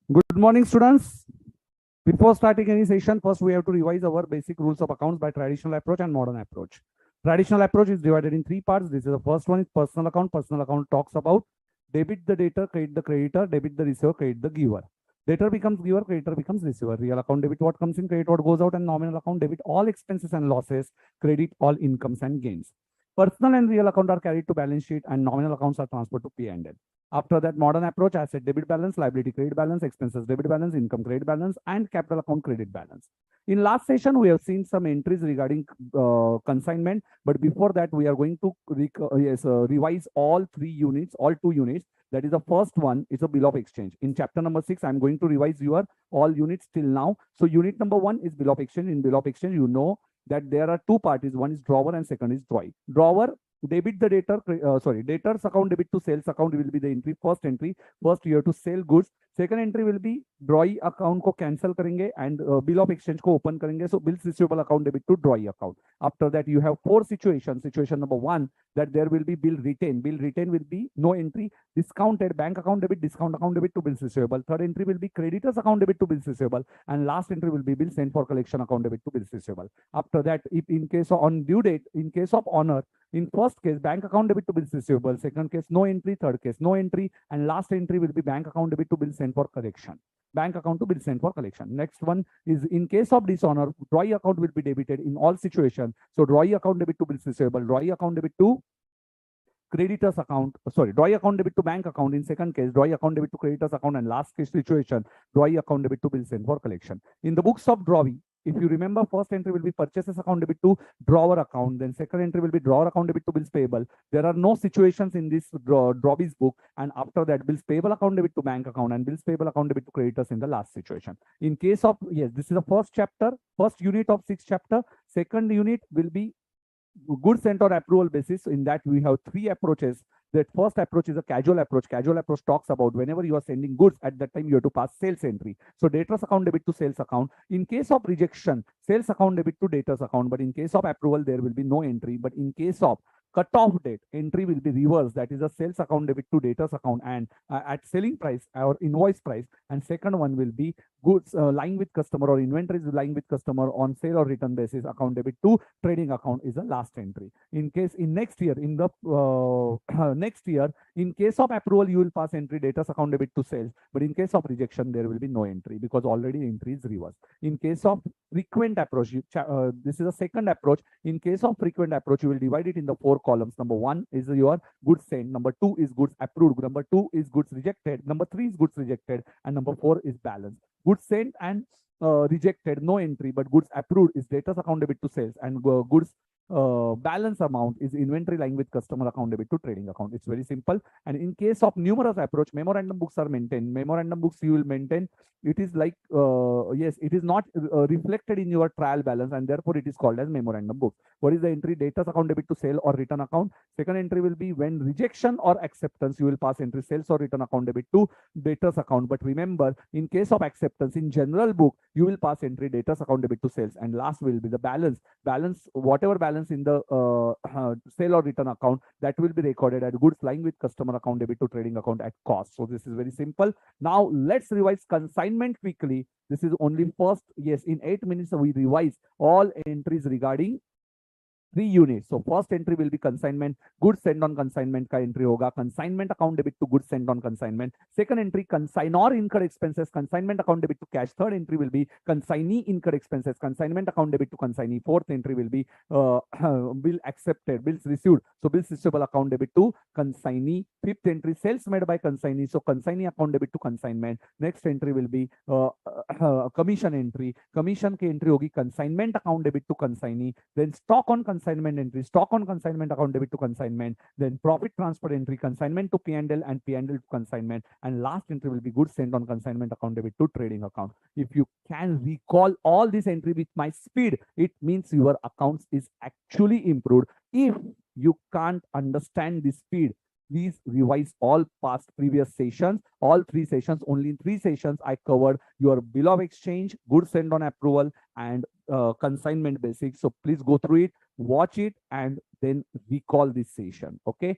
Good morning, students. Before starting any session, first we have to revise our basic rules of accounts by traditional approach and modern approach. Traditional approach is divided in three parts. This is the first one is personal account. Personal account talks about debit the debtor, credit the creditor, debit the receiver, credit the giver. Debtor becomes giver, creditor becomes receiver. Real account debit what comes in, credit what goes out, and nominal account debit all expenses and losses, credit all incomes and gains. Personal and real account are carried to balance sheet and nominal accounts are transferred to P&L. After that, modern approach, asset debit balance, liability credit balance, expenses debit balance, income credit balance, and capital account credit balance. In last session, we have seen some entries regarding consignment, but before that, we are going to revise all three units, all two units. That is the first one is a bill of exchange. In chapter number 6, I'm going to revise your all units till now. So unit number 1 is bill of exchange. In bill of exchange, you know that there are two parties. One is drawer and second is drawee. Drawer, debit the debtor, debtor's account debit to sales account will be the entry. First entry, first you have to sell goods. Second entry will be drawee account को cancel करेंगे and bill of exchange को open करेंगे. So bills receivable account debit to drawee account. After that, you have four situations. Situation number 1, that there will be bill retain. Bill retain will be no entry. Discounted bank account debit, discount account debit to bills receivable. Third entry will be creditors account debit to bills receivable. And last entry will be bill sent for collection account debit to bills receivable. After that, if in case of on due date, in case of honor, in first case, bank account debit to bills receivable. Second case, no entry. Third case, no entry. And last entry will be bank account debit to bill sent for collection. Bank account to bill sent for collection. Next one is in case of dishonor, drawee account will be debited in all situations. So drawee account debit to bills receivable, drawee account debit to creditors account, drawee account debit to bank account in second case, drawee account debit to creditors account, and last case situation, drawee account debit to bill sent for collection. In the books of drawee, if you remember, first entry will be purchases account debit to drawer account. Then second entry will be drawer account debit to bills payable. There are no situations in this drawee's book. And after that, bills payable account debit to bank account and bills payable account debit to creditors in the last situation. In case of, yes, this is the first chapter, first unit of 6th chapter. Second unit will be goods sent on approval basis. In that, we have three approaches. That first approach is a casual approach. Casual approach talks about whenever you are sending goods, at that time you have to pass sales entry. So debtors account debit to sales account. In case of rejection, sales account debit to debtors account. But in case of approval, there will be no entry. But in case of cutoff date, entry will be reversed. That is a sales account debit to debtors account and at selling price or invoice price. And second one will be goods lying with customer or inventories lying with customer on sale or return basis, account debit to trading account is the last entry. In case in next year, in the next year, in case of approval, you will pass entry debtors account debit to sales. But in case of rejection, there will be no entry because already entry is reversed. In case of frequent approach, this is a second approach. In case of frequent approach, you will divide it in the 4 columns. Number 1 is your goods sent. Number 2 is goods approved. Number 2 is goods rejected. Number 3 is goods rejected. And number 4 is balance. Goods sent and rejected, no entry, but goods approved is debtors account debit to sales, and goods balance amount is inventory lying with customer account debit to trading account. It's very simple. And in case of numerous approach, memorandum books are maintained. Memorandum books you will maintain. It is like, yes, it is not reflected in your trial balance, and therefore it is called as memorandum book. What is the entry? Debtors account debit to sale or return account. Second entry will be when rejection or acceptance, you will pass entry sales or return account debit to debtors account. But remember, in case of acceptance, in general book, you will pass entry debtors account debit to sales. And last will be the balance. Balance, whatever balance in the sale or return account, that will be recorded as goods lying with customer account debit to trading account at cost. So this is very simple. Now let's revise consignment quickly. This is only first, yes, in 8 minutes we revise all entries regarding 3 units. So first entry will be consignment. Goods sent on consignment का entry होगा. Consignment account debit to goods sent on consignment. Second entry, consignor incurred expenses. Consignment account debit to cash. Third entry will be consignee incurred expenses. Consignment account debit to consignee. Fourth entry will be bill accepted, bills received. So bills receivable account debit to consignee. Fifth entry, sales made by consignee. So consignee account debit to consignment. Next entry will be commission entry. Commission की entry होगी consignment account debit to consignee. Then stock on consignment entry, stock on consignment account debit to consignment, then profit transfer entry, consignment to P&L and P&L to consignment, and last entry will be goods sent on consignment account debit to trading account. If you can recall all this entry with my speed, it means your accounts is actually improved. If you can't understand the speed, please revise all past previous sessions, all 3 sessions. Only in 3 sessions I covered your bill of exchange, goods sent on approval, and consignment basics. So please go through it, watch it, and then recall this session. Okay,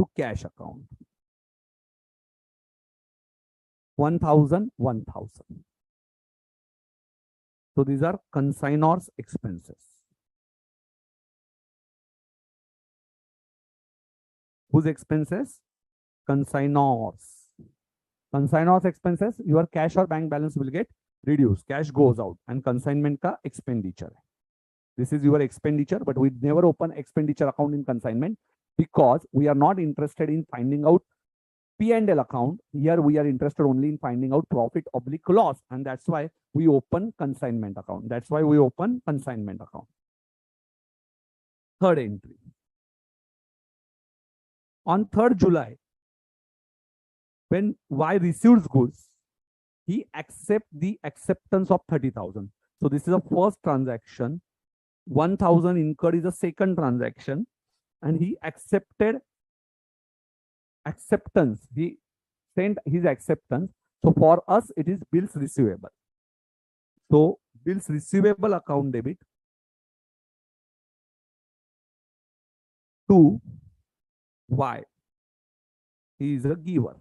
to cash account. 1,000, 1,000. So these are consignor's expenses. Whose expenses? Consignor's. Consignor's expenses, your cash or bank balance will get reduced. Cash goes out and consignment ka expenditure. This is your expenditure, but we never open expenditure account in consignment because we are not interested in finding out P&L account. Here we are interested only in finding out profit oblique loss, and that's why we open consignment account. That's why we open consignment account. Third entry. On 3rd July, when Y receives goods, he accepts the acceptance of 30,000. So this is a first transaction. 1,000 incurred is a second transaction, and he accepted acceptance. He sent his acceptance. So for us, it is bills receivable. So bills receivable account debit to Y. He is a giver.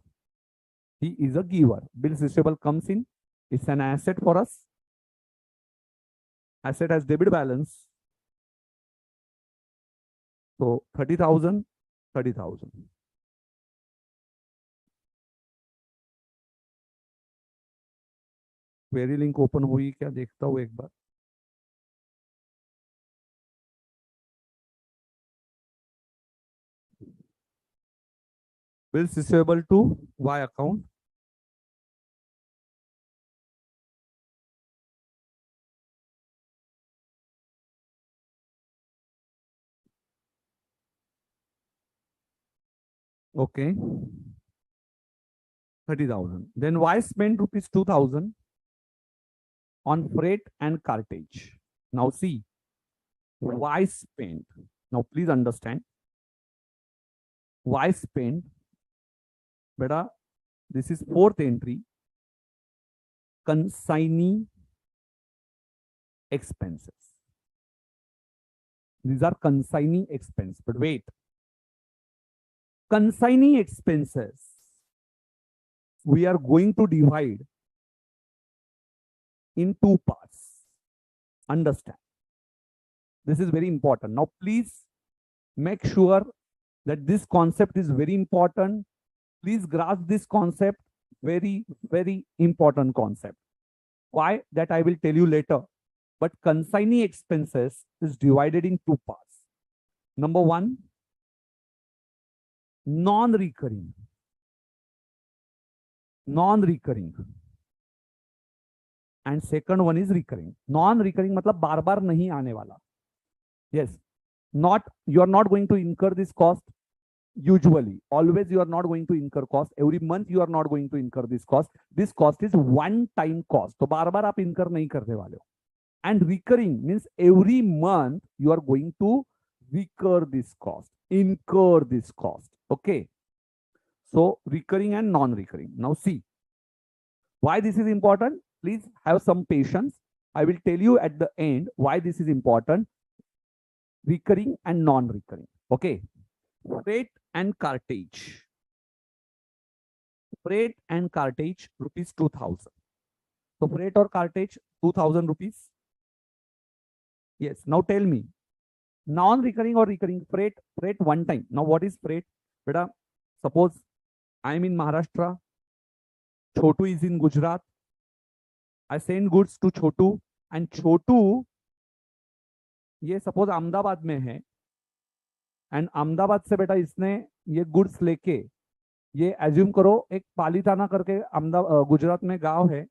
He is a giver. Bills receivable comes in. It's an asset for us. Asset has debit balance. So 30,000, 30,000. Query link open हुई क्या देखता हूँ एक बार. Bills receivable to Y account. Okay. 30,000. Then Y spent rupees 2,000 on freight and cartage. Now see, Y spent. Now please understand. Y spent. Beta, this is 4th entry. Consignee expenses. These are consignee expense. But wait. Consignee expenses, we are going to divide in 2 parts. Understand? This is very important. Now, please make sure that this concept is very important. Please grasp this concept. Very, very important concept. Why? That I will tell you later. But consignee expenses is divided in 2 parts. Number 1, non-recurring. Non-recurring. And second one is recurring. Non-recurring मतलब बार-बार नहीं आने वाला. Yes. You are not going to incur this cost usually. Always you are not going to incur cost. Every month you are not going to incur this cost. This cost is one-time cost. तो बार-बार आप incur नहीं करने वाले हो. And recurring means every month you are going to recur this cost, incur this cost. Okay. So recurring and non-recurring. Now see why this is important. Please have some patience. I will tell you at the end why this is important. Recurring and non-recurring. Okay. Freight and cartage. Freight and cartage rupees 2,000. So freight or cartage 2,000 rupees. Yes. Now tell me, non-recurring or recurring? Freight one time. Now what is freight? Beta, suppose I am in Maharashtra, Chotu is in Gujarat. I send goods to Chotu and Chotu, ये suppose Ahmedabad में है and Ahmedabad से बेटा इसने ये goods लेके ये assume करो एक पालीताना करके गुजरात में गांव है,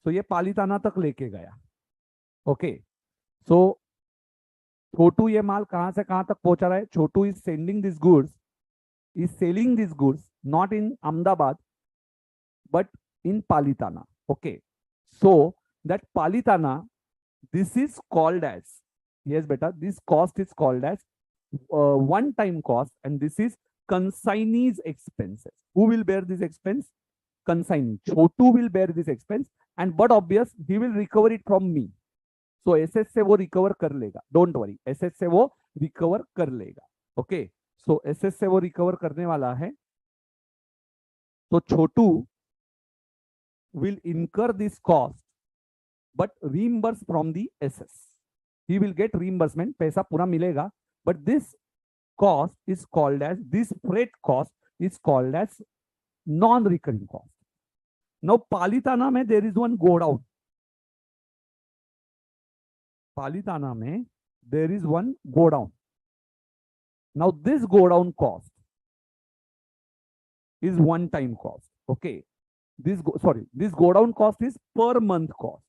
तो ये पालीताना तक लेके गया. ओके. सो छोटू ये माल कहां से कहां तक पहुंचा रहा है? Chhotu is sending this goods, is selling these goods not in Ahmedabad but in Palitana. Okay. So that Palitana, this is called as, yes beta, this cost is called as one-time cost, and this is consignee's expenses. Who will bear this expense? Consignee. Chotu will bear this expense, and but obvious he will recover it from me. So SS से वो recover कर लेगा. Don't worry. SS से वो recover कर लेगा. Okay. सो SS से वो रिकवर करने वाला है. तो छोटू will incur this cost but reimburse from the SS. He will get reimbursement, पैसा पूरा मिलेगा, but this cost is called as, this freight cost is called as non-recurring cost. Now Palitana में there is one go down. Palitana में there is one go down. Now this go down cost is one time cost. Okay. This go down cost is per month cost.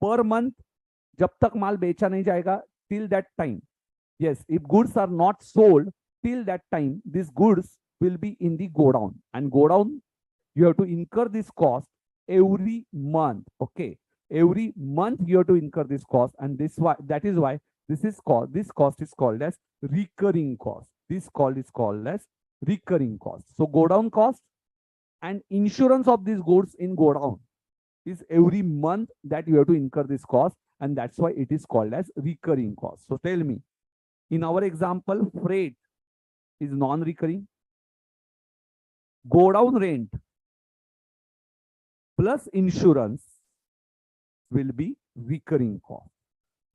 Per month जब तक माल बेचा नहीं जाएगा, till that time. Yes, if goods are not sold till that time, these goods will be in the go down. And go down, you have to incur this cost every month. Okay, every month you have to incur this cost, and that is why this cost is called as recurring cost. This cost is called as recurring cost. So go down cost and insurance of these goods in go down is every month that you have to incur this cost, and that's why it is called as recurring cost. So tell me, in our example, freight is non-recurring. Go down rent plus insurance will be recurring cost,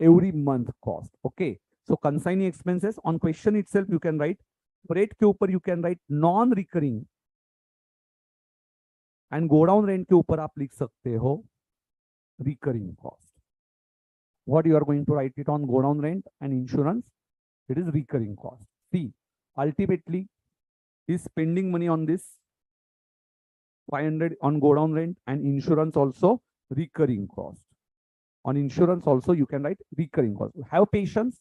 every month cost. Okay. So consignee expenses, on question itself you can write, freight के ऊपर you can write non-recurring, and go down rent के ऊपर आप लिख सकते हो recurring cost. What you are going to write it on go down rent and insurance? It is recurring cost. See, ultimately, is spending money on this 500 on go down rent and insurance also recurring cost. On insurance also you can write recurring cost. Have patience.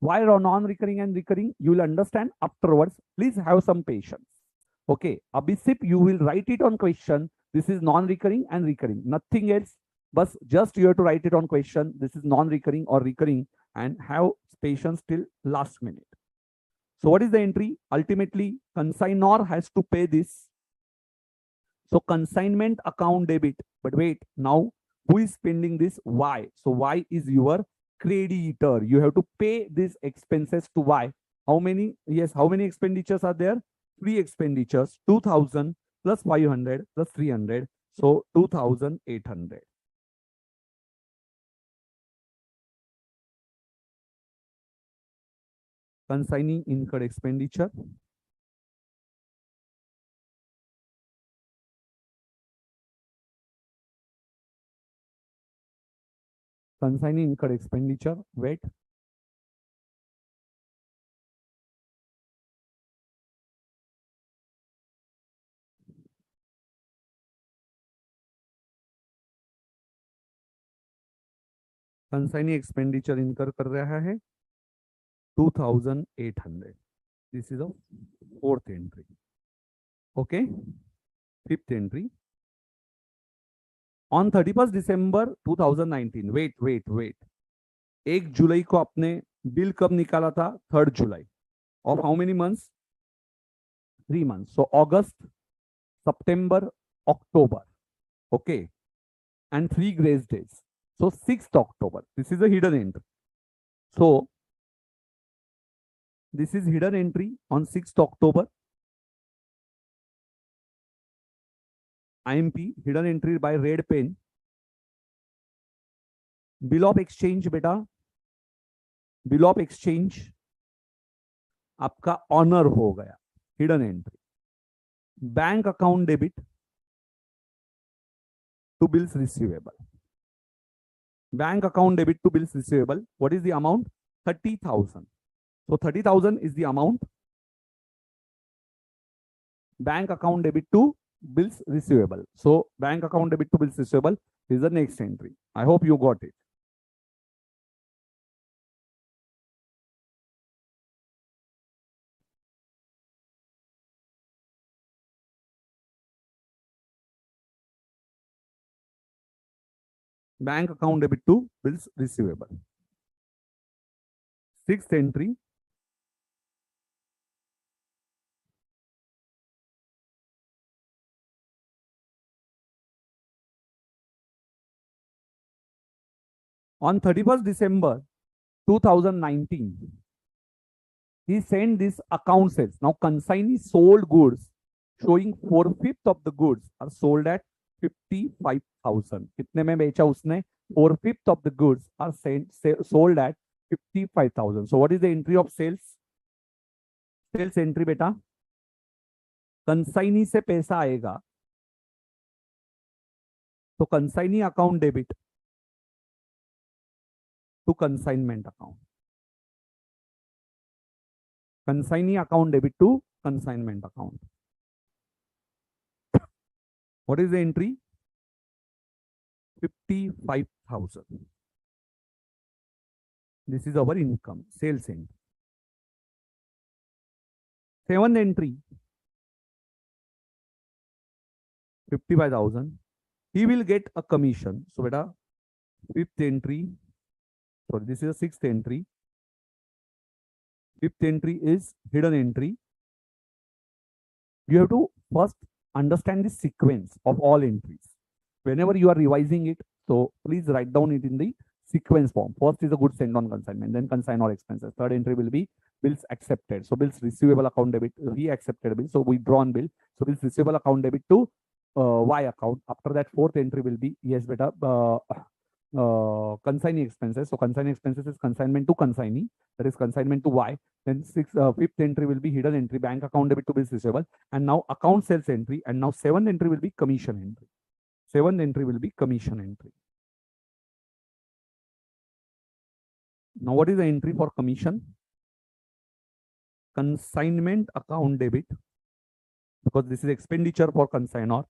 Why are non-recurring and recurring? You will understand afterwards. Please have some patience. Okay, Abhisip, you will write it on question. This is non-recurring and recurring. Nothing else. But just you have to write it on question. This is non-recurring or recurring, and have patience till last minute. So what is the entry? Ultimately, consignor has to pay this. So consignment account debit. But wait, now who is spending this? Y. So Y is your creditor. You have to pay these expenses to Y. How many? Yes, how many expenditures are there? 3 expenditures. 2000 plus 500 plus 300. So 2800. Consignee incurred expenditure. Consignee incurred expenditure. Wait. Consignee expenditure incur कर रहा है 2800. This is a 4th entry. Okay. 5th entry. On 31st December 2019. Wait. 1 जुलाई को आपने bill कब निकाला था? 3rd July. Of how many months? 3 months. So August, September, October. Okay. And 3 grace days. So 6th October. This is a hidden entry. So this is hidden entry on 6th October. IMP, hidden entry by red pen. Bill of exchange बेटा, bill of exchange आपका honour हो गया, hidden entry. Bank account debit to bills receivable. Bank account debit to bills receivable. What is the amount? 30,000. So 30,000 is the amount. Bank account debit to bills receivable. So bank account debit to bills receivable is the next entry. I hope you got it. Bank account debit to bills receivable. 6th entry. On 31st December 2019, he sent this account sales. Now consignee sold goods showing 4/5 of the goods are sold at 55,000. कितने में बेचा उसने? 4/5 of the goods are sold at 55,000. So what is the entry of sales? Sales entry बेटा, consignee से पैसा आएगा तो consignee account debit to consignment account, consignee account debit to consignment account. What is the entry? 55,000. This is our income, sales entry. Seventh entry, 55,000. He will get a commission. So beta, fifth entry, sorry, this is a sixth entry. Fifth entry is hidden entry. You have to first understand the sequence of all entries. Whenever you are revising it, so please write down it in the sequence form. First is a goods sent on consignment, then consignor expenses. Third entry will be bills accepted. So bills receivable account debit, we accepted bill. So withdrawn bill. So bills receivable account debit to Y account. After that, fourth entry will be, yes, beta, consignee expenses. So consignee expenses is consignment to consignee, that is consignment to Y. Then fifth entry will be hidden entry, bank account debit to bills receivable. And now account sales entry. And now seventh entry will be commission entry. Seventh entry will be commission entry. Now what is the entry for commission? Consignment account debit, because this is expenditure for consignor,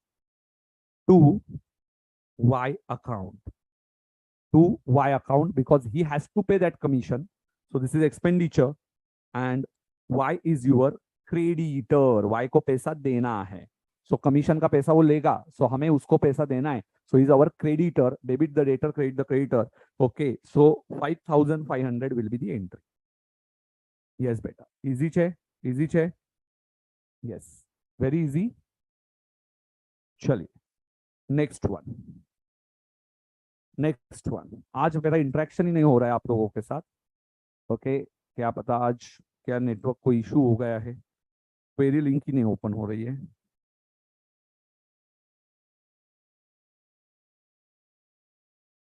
to Y account. To Y account, because he has to pay that commission. So this is expenditure and Y is your creditor. Y को पैसा देना है. So commission का पैसा वो लेगा. So हमें उसको पैसा देना है. So he's our creditor. Debit the debtor, credit the creditor. Okay. So 5,500 will be the entry. Yes, beta. Easy che? Easy che? Yes. Very easy. चलिए. Next one. Next one. आज मेरा इंटरेक्शन ही नहीं हो रहा है आप लोगों के साथ. ओके, क्या पता आज क्या नेटवर्क को इशू हो गया है, क्वेरी लिंक ही नहीं ओपन हो रही है.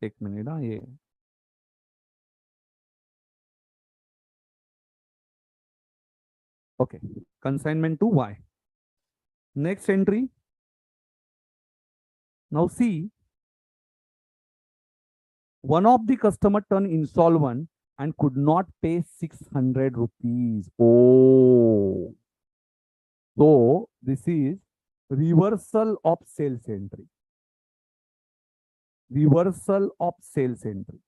एक मिनट ना, ये okay. Consignment to Y. Next entry. Now see, one of the customer turned insolvent and could not pay 600 rupees. Oh, so this is reversal of sales entry. Reversal of sales entry.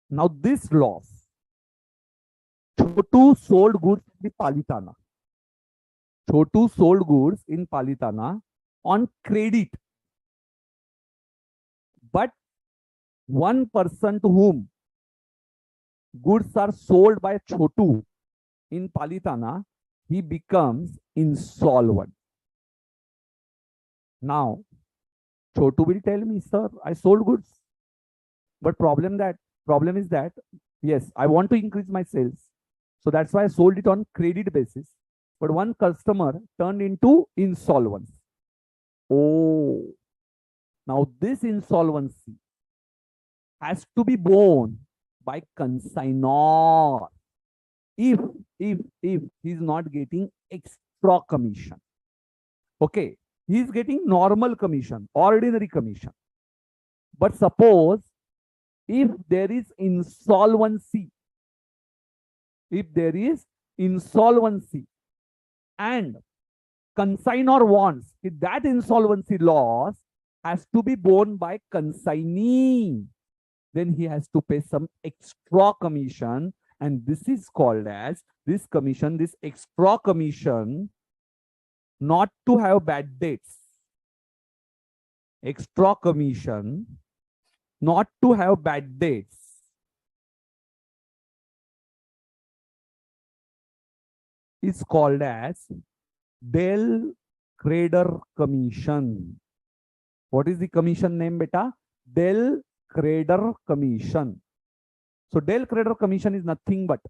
Now this loss, Chotu sold goods in Palitana. Chotu sold goods in Palitana on credit. But one person to whom goods are sold by Chotu in Palitana, he becomes insolvent. Now, Chotu will tell me, sir, I sold goods. But problem is that, yes, I want to increase my sales. So that's why I sold it on credit basis. But one customer turned into insolvency. Oh. Now this insolvency has to be borne by consignor if he's not getting extra commission. Okay, he's getting normal commission, ordinary commission. But suppose if there is insolvency, and consignor wants that insolvency loss has to be borne by consignee, then he has to pay some extra commission, and this is called as this extra commission, not to have bad debts. Extra commission, not to have bad debts, is called as Del Creditor Commission. What is the commission name, beta? Del Creditor Commission. So Del Creditor Commission is nothing but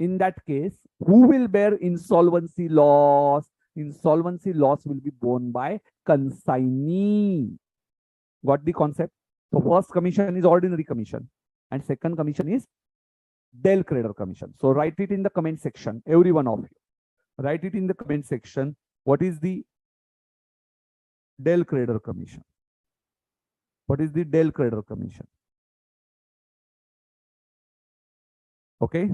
In that case, who will bear insolvency loss? Insolvency loss will be borne by consignee. Got the concept? So first commission is ordinary commission and second commission is del creditor commission. So write it in the comment section, every one of you. Write it in the comment section. What is the del creditor commission? What is the del creditor commission? Okay.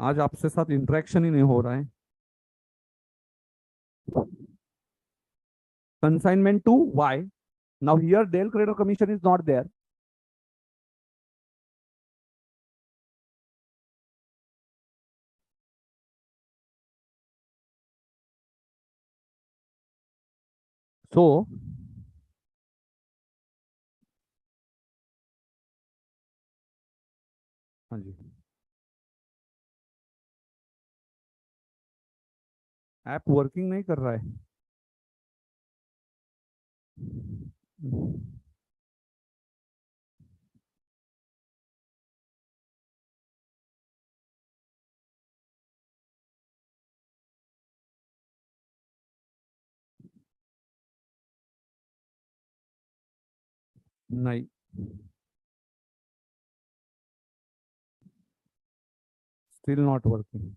आज आपसे साथ interaction ही नहीं हो रहा है. Consignment to Y. Now here del creditor commission is not there. So हाँ जी, app working नहीं कर रहा है. नहीं, स्टिल नॉट वर्किंग.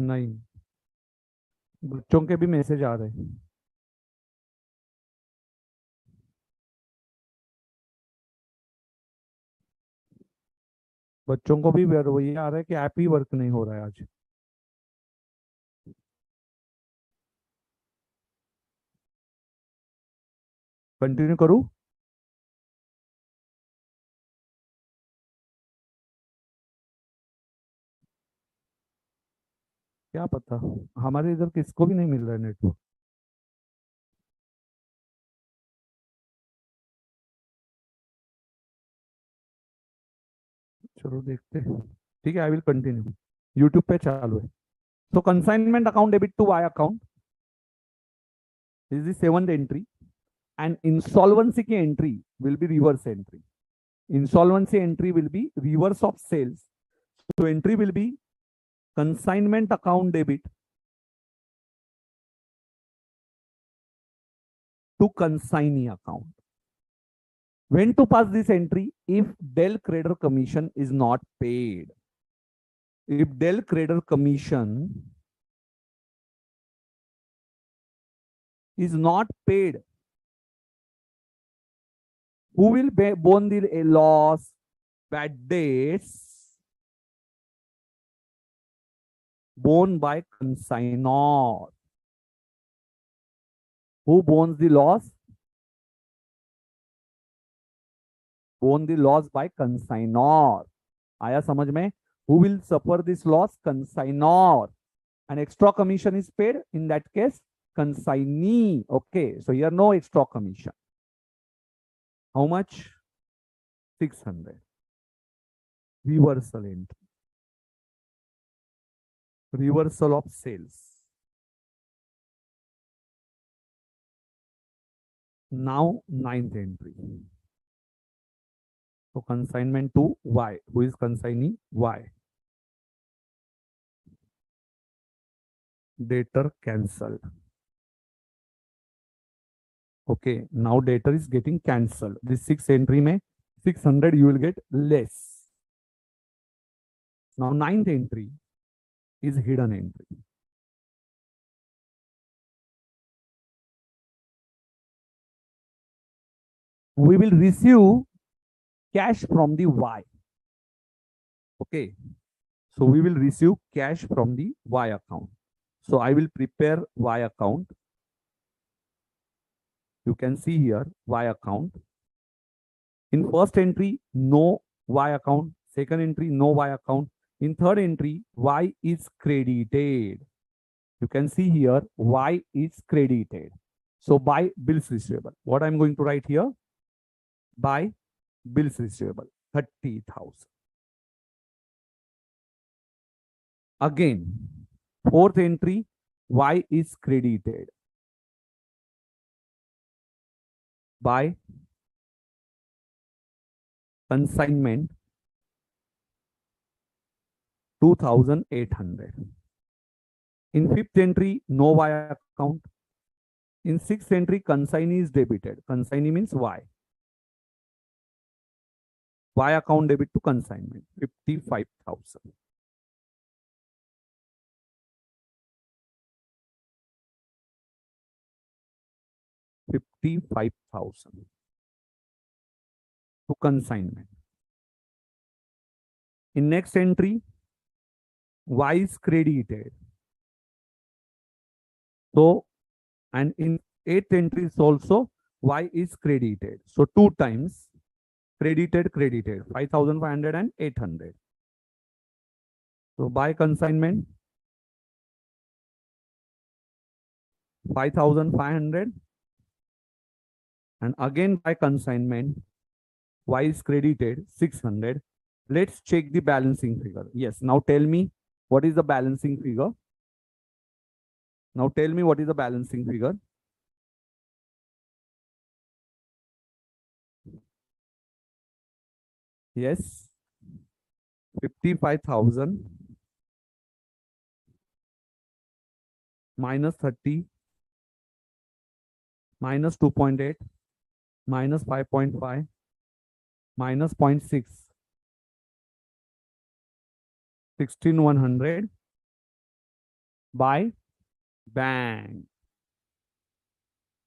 नहीं, बच्चों के भी मैसेज आ रहे हैं. बच्चों को भी वही आ रहा है कि ऐप ही वर्क नहीं हो रहा है आज. कंटिन्यू करूं? क्या पता, हमारे इधर किसको भी नहीं मिल रहा है नेटवर्क. चलो देखते हैं. ठीक है, आई विल कंटिन्यू. यूट्यूब पे चालू है. तो consignment account debit to y account is the seventh entry and insolvency की entry will be reverse entry. Insolvency entry will be reverse of sales. तो entry will be consignment account debit to consignee account. When to pass this entry? If del creditor commission is not paid. If del creditor commission is not paid, who will bear the loss? Bad debts borne by consignor. Who bornes the loss? Borne the loss by consignor. आया समझ में? Who will suffer this loss? Consignor. An extra commission is paid. In that case, consignee. Okay, so here no extra commission. How much? 600. Reversal entry. Reversal of sales. Now ninth entry. So consignment to Y. Who is consignee? Y. Debtor cancelled. Okay, now debtor is getting cancelled. This 6th entry में 600 you will get less. Now ninth entry is hidden entry. We will receive cash from the Y. Okay, so we will receive cash from the Y account. So I will prepare Y account. You can see here Y account. In first entry, no Y account. Second entry, no Y account. In third entry, Y is credited. You can see here, Y is credited. So by bills receivable. What I'm going to write here? By bills receivable, 30,000. Again, fourth entry, Y is credited by consignment 2,800. In fifth entry, no Y account. In sixth entry, consignee is debited. Consignee means Y. Y account debit to consignment, 55,000. $55,000 to consignment. In next entry, Y is credited. So, and in eighth entries also, Y is credited. So, two times credited, 5,500 and 800. So, by consignment, 5,500. And again by consignment, Y is credited 600. Let's check the balancing figure. Yes, now tell me what is the balancing figure. Now tell me what is the balancing figure. Yes, 55,000 minus 30 minus 2.8 minus 5.5 minus 0.6, 16,100 by bang.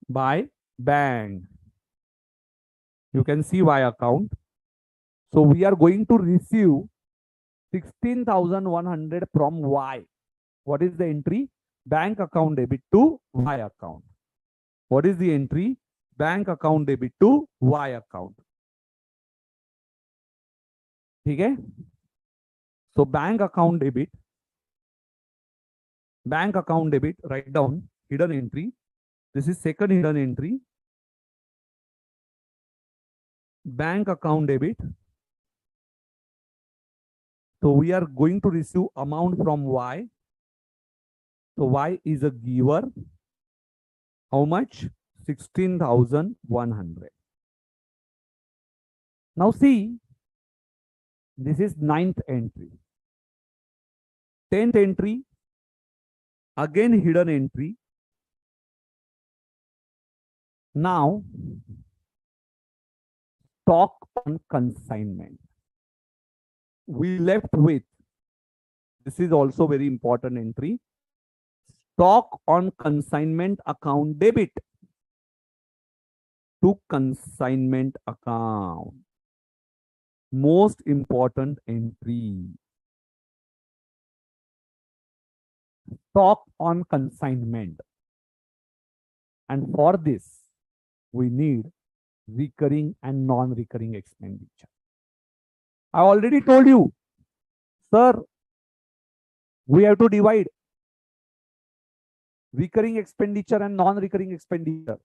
By bang. You can see Y account. So we are going to receive 16,100 from Y. What is the entry? Bank account debit to Y account. What is the entry? Bank account debit to Y account. Okay? So bank account debit, write down hidden entry. This is second hidden entry. Bank account debit. So we are going to receive amount from Y. So Y is a giver. How much? 16,100. Now see, this is ninth entry. 10th entry, again hidden entry. Now, stock on consignment. We left with, this is also very important entry, stock on consignment account debit to consignment account. Most important entry. Stock on consignment. And for this, we need recurring and non-recurring expenditure. I already told you, sir, we have to divide recurring expenditure and non-recurring expenditure.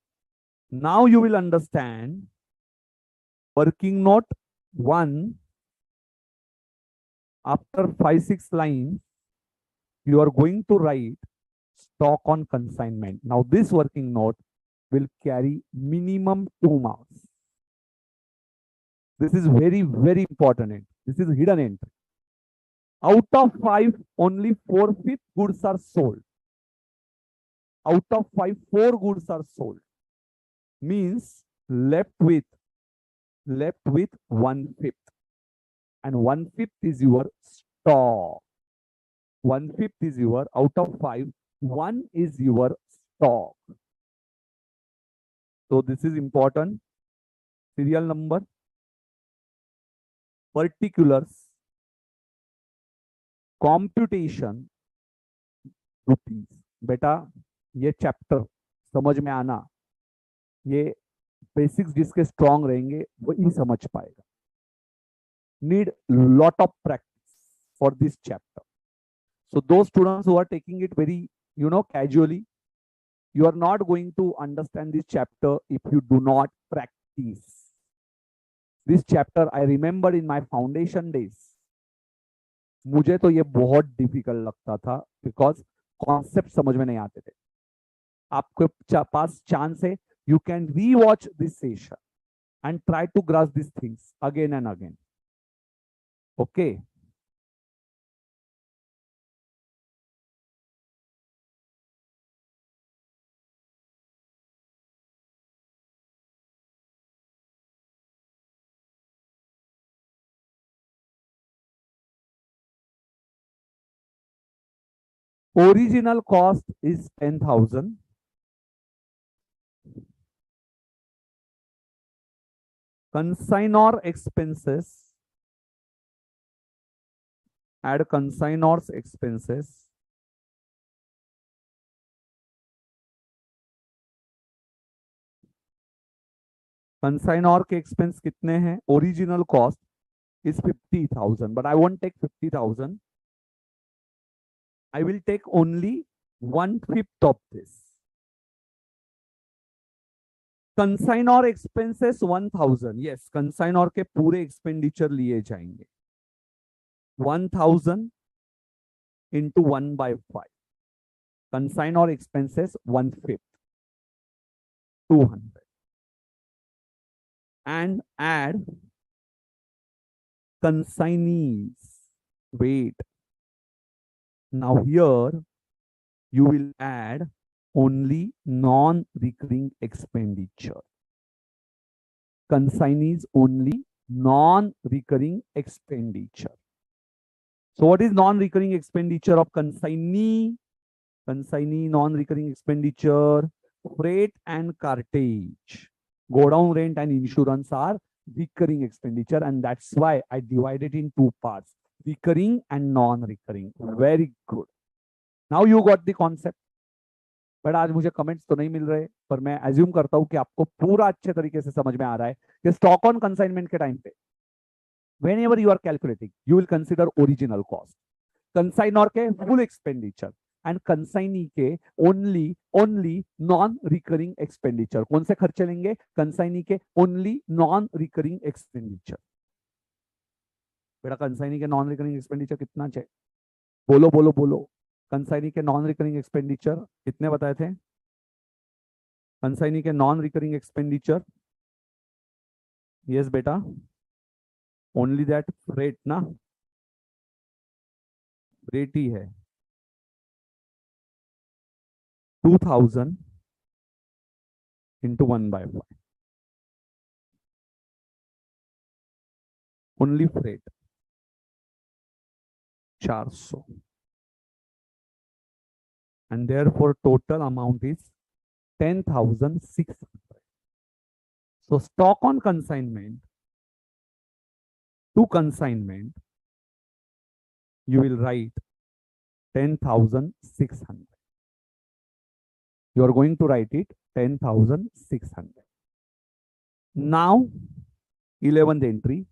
Now you will understand working note 1. After 5-6 lines, you are going to write stock on consignment. Now this working note will carry minimum 2 marks. This is very, very important. This is hidden entry. Out of 5, only 4/5 goods are sold. Out of 5, 4 goods are sold. Means left with 1/5. And 1/5 is your stock. 1/5 is your, out of 5, 1 is your stock. So this is important. Serial number, particulars, computation, rupees. बेटा ये chapter समझ में आना, ये basics जिसके strong रहेंगे वो ही समझ पाएगा. Need lot of practice for this chapter. So those students who are taking it very, casually, you are not going to understand this chapter if you do not practice. This chapter I remember in my foundation days. मुझे तो ये बहुत difficult लगता था because concept समझ में नहीं आते थे. आपके पास चांस है, you can rewatch this session. and try to grasp these things again and again. Okay. Original cost is 10,000. Consignor expenses. Add consignor's expenses. Consignor के expense कितने हैं? Original cost is 50,000, but I won't take 50,000. I will take only 1/5 of this. Consignor expenses 1,000. Yes, consignor के पूरे expenditure लिए जाएंगे. 1,000 into 1/5. Consignor expenses 1/5. 200. And add consignees. Wait. Now here you will add only non-recurring expenditure. Consignees only non-recurring expenditure. So what is non-recurring expenditure of consignee? Consignee non-recurring expenditure, freight and cartage. Go down rent and insurance are recurring expenditure, and that's why I divided in two parts, recurring and non-recurring. Very good. Now you got the concept. But आज मुझे comments तो नहीं मिल रहे, पर मैं assume करता हूं कि आपको पूरा अच्छे तरीके से समझ में आ रहा है कि स्टॉक ऑन कंसाइनमेंट के टाइम पे whenever you are calculating, you will consider original cost. Consignor के full expenditure and consignee के only non-recurring expenditure. कौन से खर्चे लेंगे? Consignee के only non-recurring expenditure. बेटा consignee के non-recurring expenditure कितना चाहिए? बोलो बोलो बोलो. Consignee के non-recurring expenditure कितने बताए थे? Consignee के non-recurring expenditure. Yes बेटा. Only that freight ना, freight ही है. 2,000 into 1/5. Only freight 400. And therefore total amount is 10,600. So stock on consignment to consignment, you will write 10,600. You are going to write it 10,600. Now 11th entry,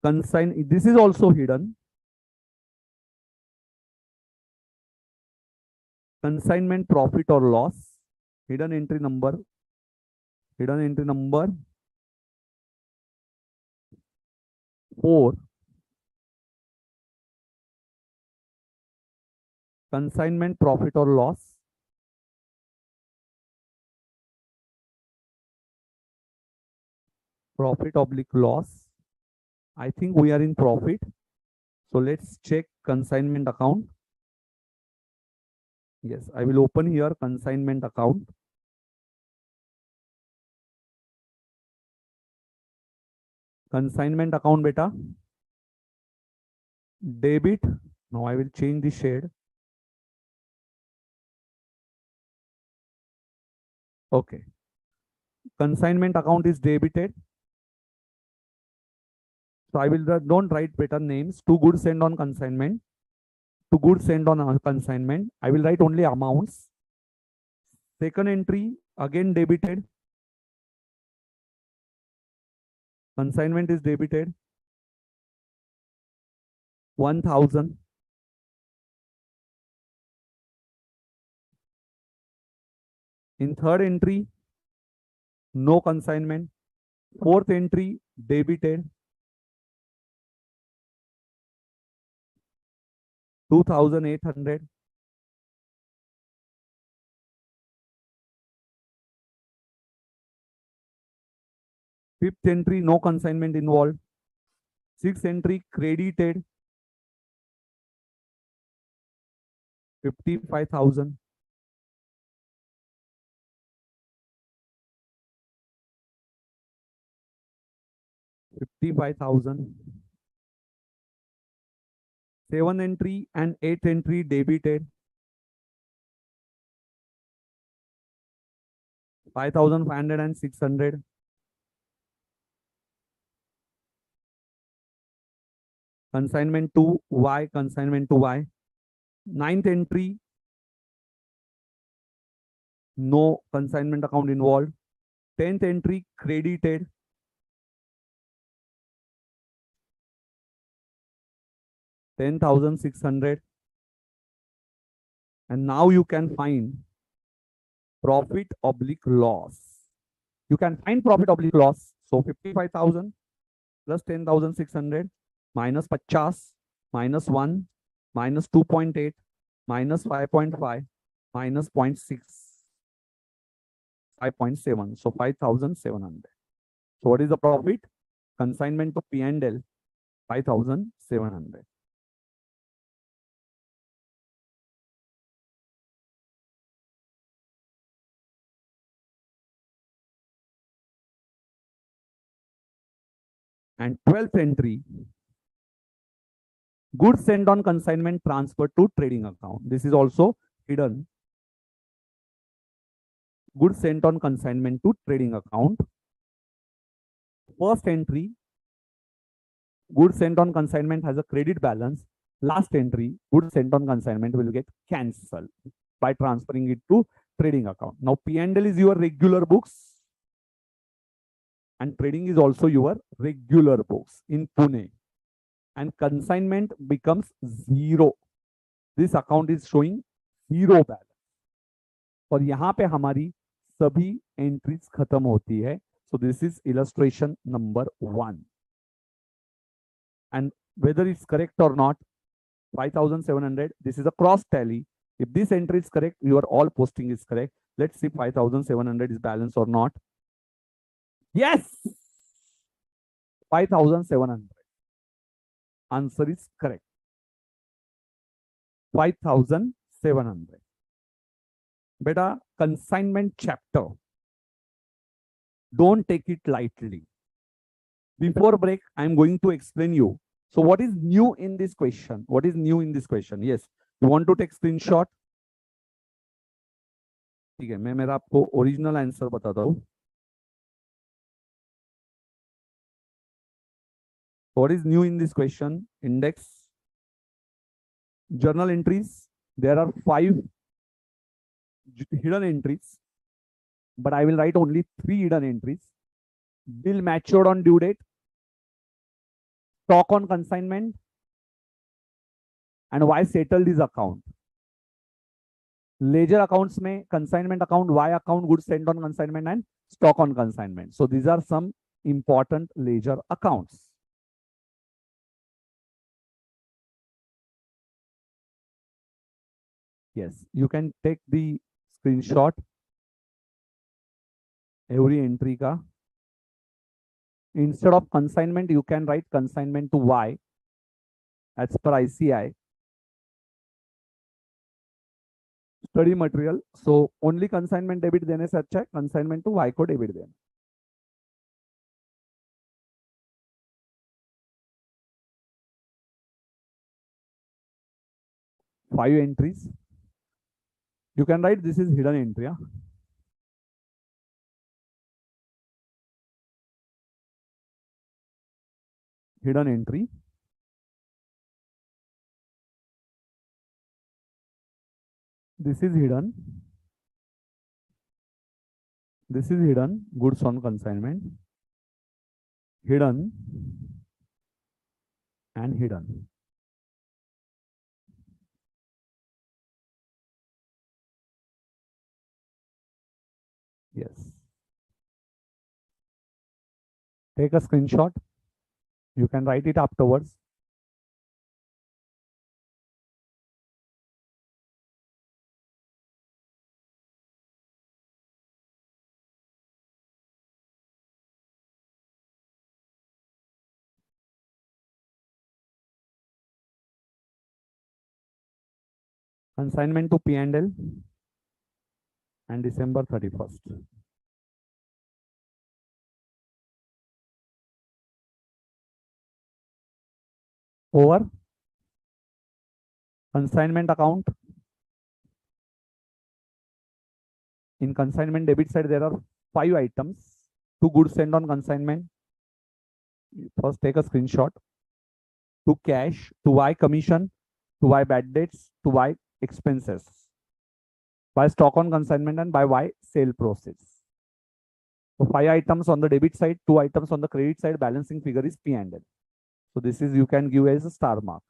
consign. This is also hidden. Consignment profit or loss, hidden entry number 4. Consignment profit or loss, profit oblique loss. I think we are in profit. So let's check consignment account. Yes, I will open here consignment account. Consignment account beta. Debit. Now I will change the shade. Okay. Consignment account is debited. So I will don't write better names. To goods sent on consignment. To goods sent on consignment. I will write only amounts. Second entry again debited. Consignment is debited 1,000. In third entry, no consignment. Fourth entry debited 2,800. Fifth entry, no consignment involved. Sixth entry, credited 55,000. Seventh entry and eighth entry debited 5,500 and 600. Consignment to Y, consignment to Y. Ninth entry, no consignment account involved. 10th entry, credited 10,600. And now you can find profit oblique loss. You can find profit oblique loss. So 55,000 plus 10,600 minus 50 minus 1 minus 2.8 minus 5.5 minus 0.6 5.7. So 5,700. So what is the profit? Consignment to P&L 5,700. And 12th entry, goods sent on consignment transferred to trading account. This is also hidden. Goods sent on consignment to trading account. First entry, goods sent on consignment has a credit balance. Last entry, goods sent on consignment will get cancelled by transferring it to trading account. Now P&L is your regular books and trading is also your regular books in Pune. And consignment becomes 0. This account is showing 0 balance. और यहाँ पे हमारी सभी entries खत्म होती है. So this is illustration number 1. And whether it's correct or not, 5,700, this is a cross tally. If this entry is correct, your all posting is correct. Let's see 5,700 is balanced or not. Yes! 5,700. Answer is correct. 5,700. Beta, consignment chapter. Don't take it lightly. Before break, I'm going to explain you. So what is new in this question? What is new in this question? Yes. You want to take screenshot? ठीक है, मैं मेरा आपको original answer बताता हूँ. What is new in this question? Index, journal entries. There are 5 hidden entries, but I will write only 3 hidden entries. Bill matured on due date, stock on consignment, and why settled this account. Ledger accounts में consignment account, Y account, goods sent on consignment, and stock on consignment. So these are some important ledger accounts. Yes, you can take the screenshot every entry ka. Instead of consignment, you can write consignment to Y as per ICI. Study material. So only consignment debit देने से अच्छा है consignment to Y को debit देना. Five entries. You can write this is hidden entry. Yeah? Hidden entry. This is hidden. This is hidden. Goods on consignment. Hidden and hidden. Yes. Take a screenshot. You can write it afterwards. consignment to P&L and December 31st. Over consignment account. In consignment debit side, there are 5 items. 2 goods sent on consignment. First, take a screenshot. To cash, to Y commission, to Y bad debts, to Y expenses. By stock on consignment and by Y sale process. So 5 items on the debit side, 2 items on the credit side. Balancing figure is P&L. So this is, you can give as a star mark.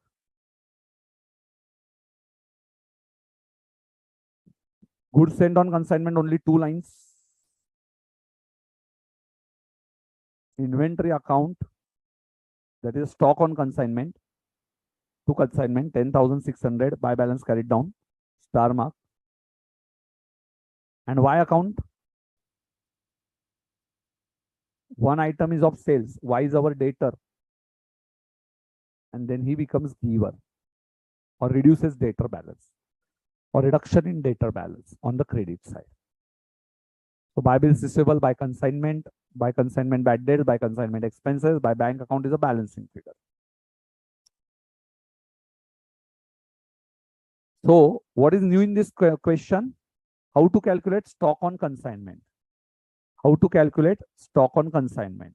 Goods sent on consignment, only 2 lines. Inventory account, that is stock on consignment. To consignment, 10,600. By balance carried down, star mark. And Y account, 1 item is of sales. Y is our debtor. And then he becomes giver or reduces debtor balance or reduction in debtor balance on the credit side. So by bills receivable, by consignment bad debt, by consignment expenses, by bank account is a balancing figure. So what is new in this question? How to calculate stock on consignment? How to calculate stock on consignment?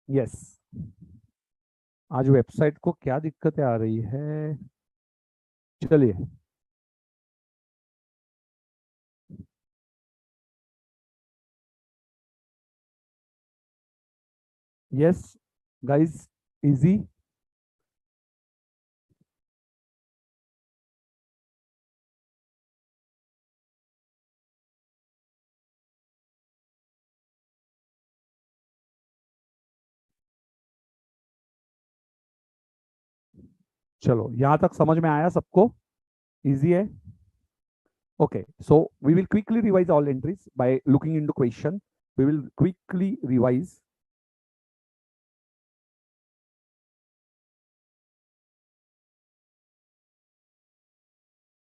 Yes, आज website को क्या दिक्कतें आ रही है? चलिए, yes guys, easy. चलो, यहां तक समझ में आया सबको? इजी है? Okay, so we will quickly revise all entries by looking into question. We will quickly revise.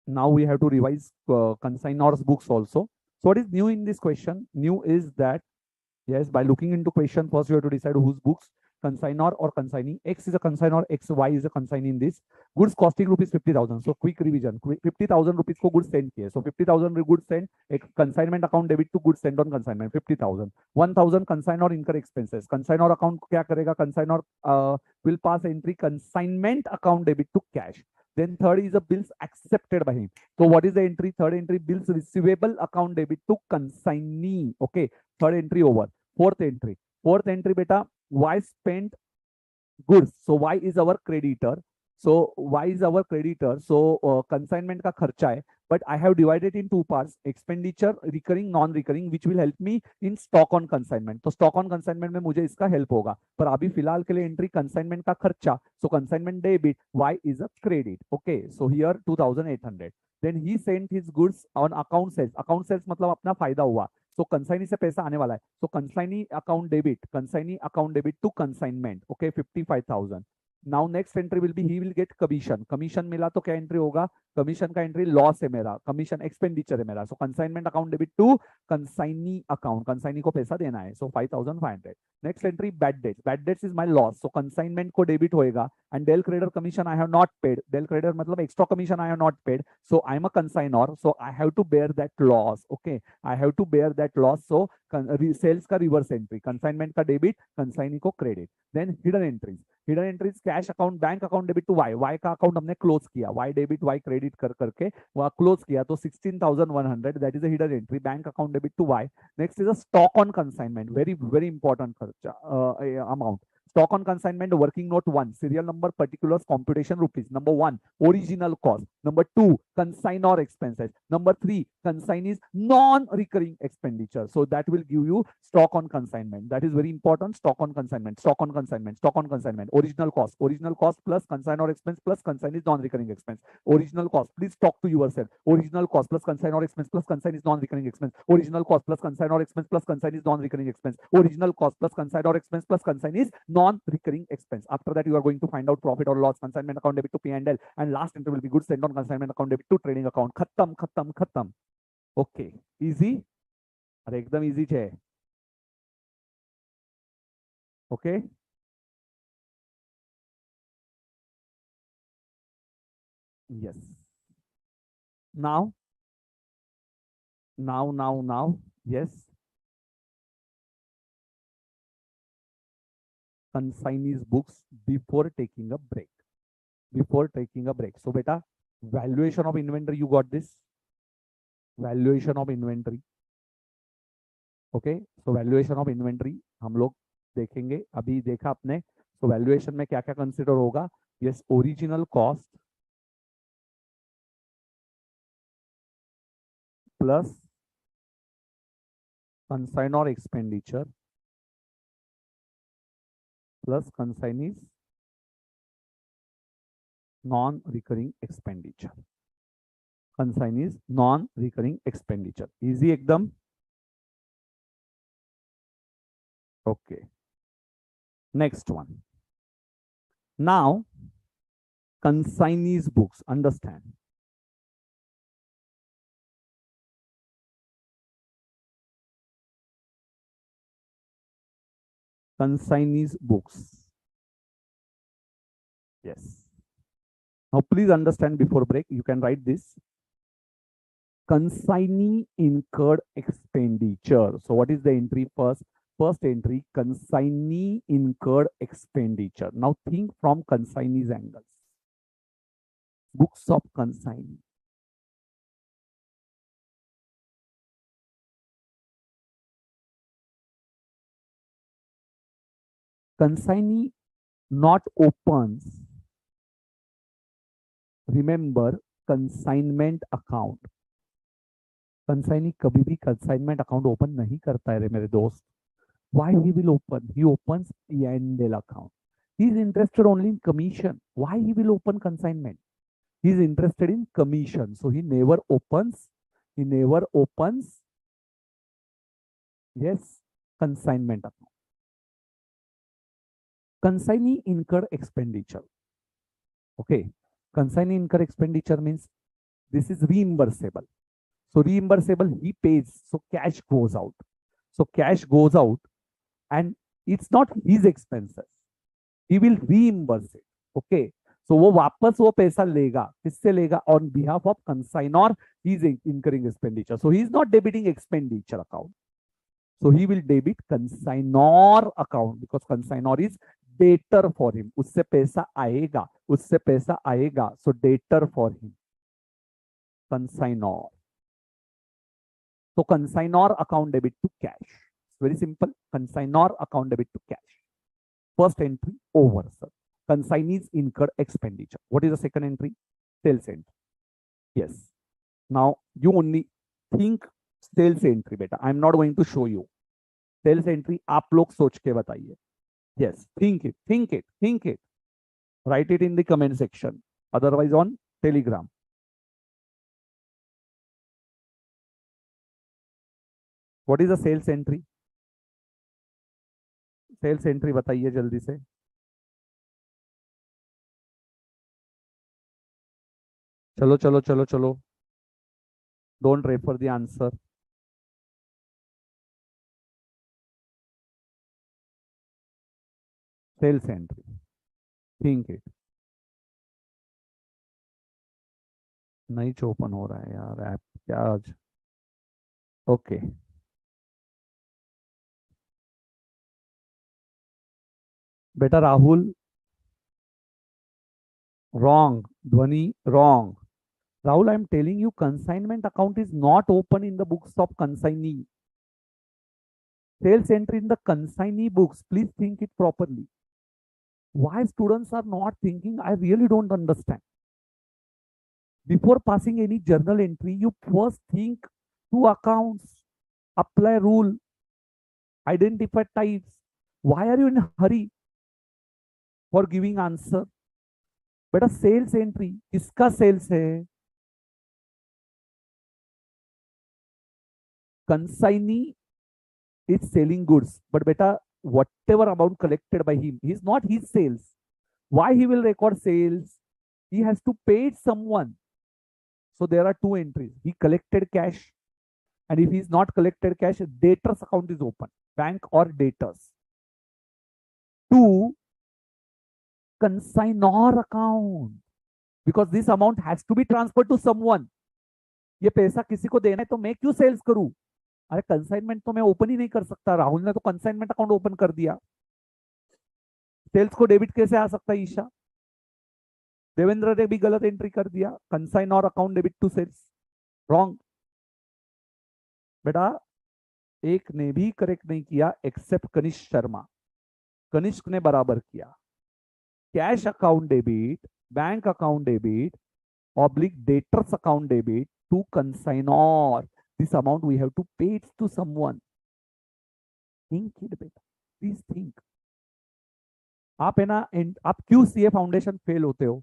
Now we have to revise consignor's books also. So what is new in this question? New is that, yes, by looking into question, first you have to decide whose books, consignor or consignee. X is a consignor, X, Y is a consignee in this. Goods costing rupees 50,000. So quick revision. 50,000 rupees को goods sent किए. So 50,000 goods sent. एक consignment account debit to goods sent on consignment 50,000. 1,000 consignor incur expenses. Consignor account क्या करेगा? Consignor will pass entry consignment account debit to cash. Then third is the bills accepted by him. So what is the entry? Third entry, bills receivable account debit to consignee. Okay, third entry over. Fourth entry beta, Y spent goods. So Y is our creditor. So Y is our creditor. So consignment का खर्चा है. But I have divided in 2 parts: expenditure, recurring, non-recurring, which will help me in stock on consignment. तो stock on consignment में मुझे इसका help होगा. पर अभी फिलहाल के लिए entry consignment का खर्चा. So consignment debit, Y is a credit. Okay, so here 2,800. Then he sent his goods on account sales. Account sales मतलब अपना फायदा हुआ. So consignee से पैसा आने वाला है. So consignee account debit to consignment. Okay, 55,000. Now next entry will be, he will get commission. Commission मिला तो क्या entry होगा? Commission का entry loss है मेरा. Commission expenditure है मेरा. So consignment account debit to consignee account. Consignee को पैसा देना है. So 5,500. Next entry bad debts. Bad debts is my loss. So consignment को debit होएगा. And del creditor commission I have not paid. Del creditor मतलब extra commission I have not paid. So I am a consignor. So I have to bear that loss. Okay, I have to bear that loss. So sales का reverse entry. Consignment का debit, consignee को credit. Then hidden entries. Hidden entries, cash account, bank account debit to Y. Y का account हमने close किया. Y debit, Y credit कर करके वहाँ close किया. तो 16,100, that is a hidden entry. Bank account debit to Y. Next is a stock on consignment. Very important खर्चा amount. Stock on consignment, working note 1, serial number, particulars, computation rupees. Number 1, original cost. Number 2, consignor expenses. Number 3, consignees non-recurring expenditure. So that will give you stock on consignment. That is very important. Stock on consignment, stock on consignment, stock on consignment. Original cost plus consignor expense plus consignees non-recurring expense. Original cost, please talk to yourself. Original cost plus consignor expense plus consignees non-recurring expense. Original cost plus consignor expense plus consignees non-recurring expense. Original cost plus consignor expense plus consignees non-recurring expense. After that, you are going to find out profit or loss, consignment account debit to P&L, and last entry will be goods sent on consignment account debit to trading account. Khatam, khatam, khatam. Okay, easy. अरे एकदम easy है. Okay. Yes. Now. Yes. Consignees books before taking a break. So beta, valuation of inventory, you got this. Valuation of inventory. Okay. So valuation of inventory हम लोग देखेंगे. अभी देखा आपने. So valuation में क्या क्या consider होगा? Yes, original cost plus consignor expenditure plus consignees non-recurring expenditure. Consignees non-recurring expenditure. Easy एकदम. Okay. Next one. Now, consignees books. Understand. Consignees books. Yes. Now, please understand before break. You can write this. Consignee incurred expenditure. So, what is the entry first? First entry, consignee incurred expenditure. Now, think from consignee's angles. Books of consignee. Consignee not opens. Remember, consignment account. Consignee कभी भी consignment account open नहीं करता है रे मेरे दोस्त. Why he will open? He opens P&L account. He is interested only in commission. Why he will open consignment? He is interested in commission. So he never opens. Yes, consignment account. Consignee incur expenditure. Okay. Consignee incur expenditure means this is reimbursable. So reimbursable, he pays. So cash goes out. And it's not his expenses. He will reimburse it. Okay. So वो वापस वो पैसा लेगा. किससे लेगा? On behalf of consignor, he is incurring expenditure. So he is not debiting expenditure account. So he will debit consignor account because consignor is debtor for him. उससे पैसा आएगा. So debtor for him. Consignor. So consignor account debit to cash. Very simple. Consignor account debit to cash. First entry, over, sir. Consignees incurred expenditure. What is the second entry? Sales entry. Yes. Now you only think sales entry, beta. I'm not going to show you. Sales entry, आप लोग सोच के बताइए. Yes. Think it. Write it in the comment section. Otherwise on Telegram. What is the sales entry? Sales entry बताइए जल्दी से. चलो. Don't refer the answer. Sales entry. Think it. नहीं ओपन हो रहा है यार ऐप क्या आज. ओके. बेटा Rahul wrong. Dhwani wrong. Rahul, I am telling you, consignment account is not open in the books of consignee. Sales entry in the consignee books. Please think it properly. Why students are not thinking, I really don't understand. Before passing any journal entry, you first think two accounts, apply rule, identify types. Why are you in a hurry for giving answer? बेटा sales entry किसका sales है? Consignee is selling goods, but beta, whatever amount collected by him, is not his sales. Why he will record sales? He has to pay someone. So there are two entries. He collected cash, and if he's not collected cash, debtors account is open, bank or debtors. Two, consignor account, because this amount has to be transferred to someone. ये पैसा किसी को देना है तो मैं क्यों sales करूं? अरे कंसाइनमेंट तो मैं ओपन ही नहीं कर सकता. राहुल ने तो कंसाइनमेंट अकाउंट ओपन कर दिया. सेल्स को डेबिट कैसे आ सकता है ईशा? देवेंद्र ने भी गलत एंट्री कर दिया. Consignor account debit to sales, wrong. बेटा एक ने भी करेक्ट नहीं किया एक्सेप्ट कनिष्क शर्मा. कनिष्क ने बराबर किया. Cash account debit, bank account debit, oblique debtors account debit to consignor. This amount we have to pay it to someone. Think it बेटा, please think. आप है ना, आप क्यों सीए फाउंडेशन फेल होते हो?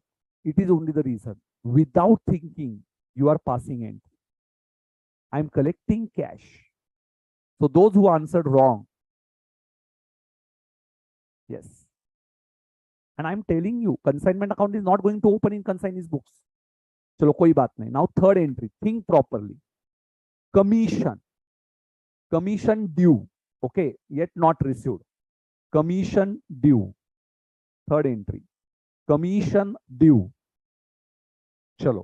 It is only the reason. Without thinking, you are passing entry. I am collecting cash. So those who answered wrong, yes. And I am telling you, consignment account is not going to open in consignee's books. चलो कोई बात नहीं. Now third entry, think properly. Commission due, okay, yet not received. Commission due, third entry. Commission due. चलो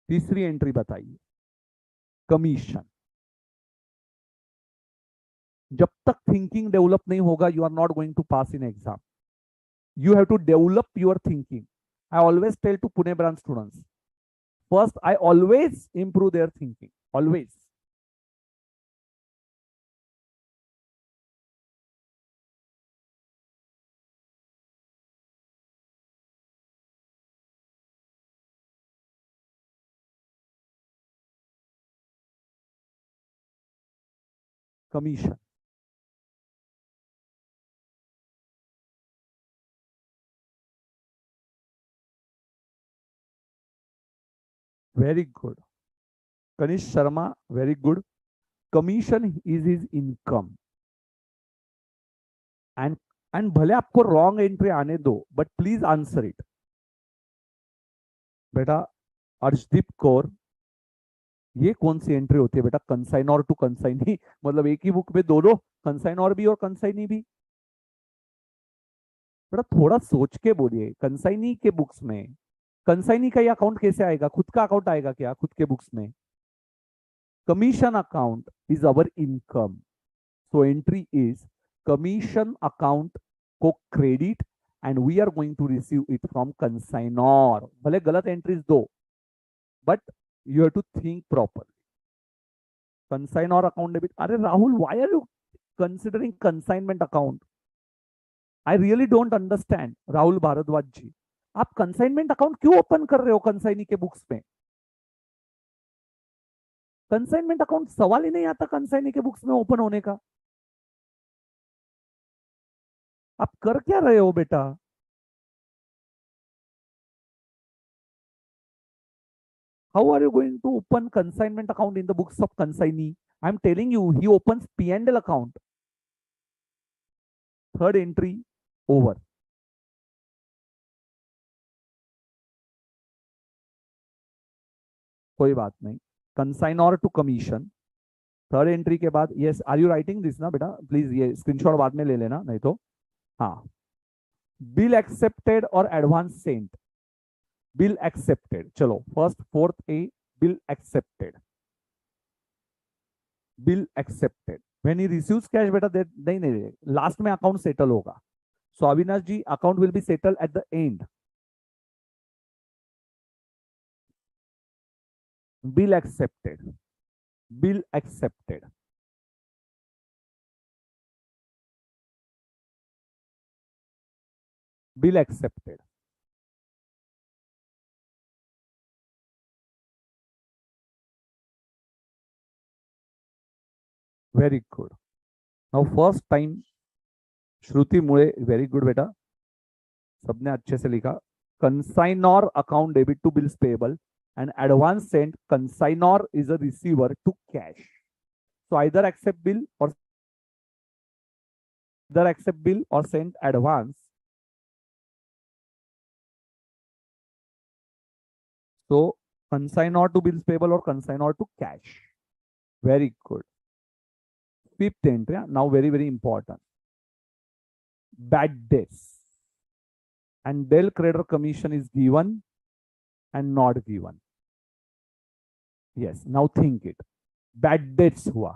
तीसरी entry बताइए. Commission. जब तक thinking develop नहीं होगा, you are not going to pass in exam. You have to develop your thinking. I always tell to Pune branch students, first I always improve their thinking, always. Commission. Very good. Kanish Sharma, very good. Commission is his income. And भले आपको wrong entry आने दो, but please answer it. बेटा अर्शदीप कौर, ये कौन सी entry होती है बेटा? कंसाइनर टू कंसाइनी, मतलब एक ही बुक में दोनों, कंसाइनर भी और कंसाइनी भी. बेटा थोड़ा सोच के बोलिए. कंसाइनी के बुक्स में कंसाइनी का ये अकाउंट कैसे आएगा? खुद का अकाउंट आएगा क्या खुद के बुक्स में? Commission account is our income. So entry is commission account को credit and we are going to receive it from consignor. भले गलत एंट्रीज दो, but you have to think properly. Consignor account debit. Arey Rahul, why are you considering consignment account? I really don't understand. Rahul Bharadwaj जी, आप consignment account क्यों open कर रहे हो consignee के books में? कंसाइनमेंट अकाउंट सवाल ही नहीं आता कंसाइनी के बुक्स में ओपन होने का. आप कर क्या रहे हो बेटा? How are you going to open consignment account in the books of consignee? I'm telling you, he opens P&L account. Third entry over. कोई बात नहीं. Consignor to commission, third entry के बाद. Yes, are you writing this ना बेटा? Please ये screenshot बाद में ले लेना, नहीं तो. हाँ, बिल एक्सेप्टेड और एडवांस सेंट. Bill accepted. चलो first fourth a, bill accepted. Bill accepted when he receives cash बेटा, नहीं नहीं, लास्ट में अकाउंट सेटल होगा. So Avinash ji, account will be settle at the end. Bill accepted. Bill accepted. bill accepted. Very good. Now first time Shruti Mule, very good बेटा, सबने अच्छे से लिखा. Consignor account debit to bills payable and advance sent. Consignor is a receiver to cash. So either accept bill or send advance. So consignor to bills payable or consignor to cash. Very good. Fifth entry, now very, very important. Bad debts. And del creditor commission is given and not given. Yes, now think it. Bad debts hua.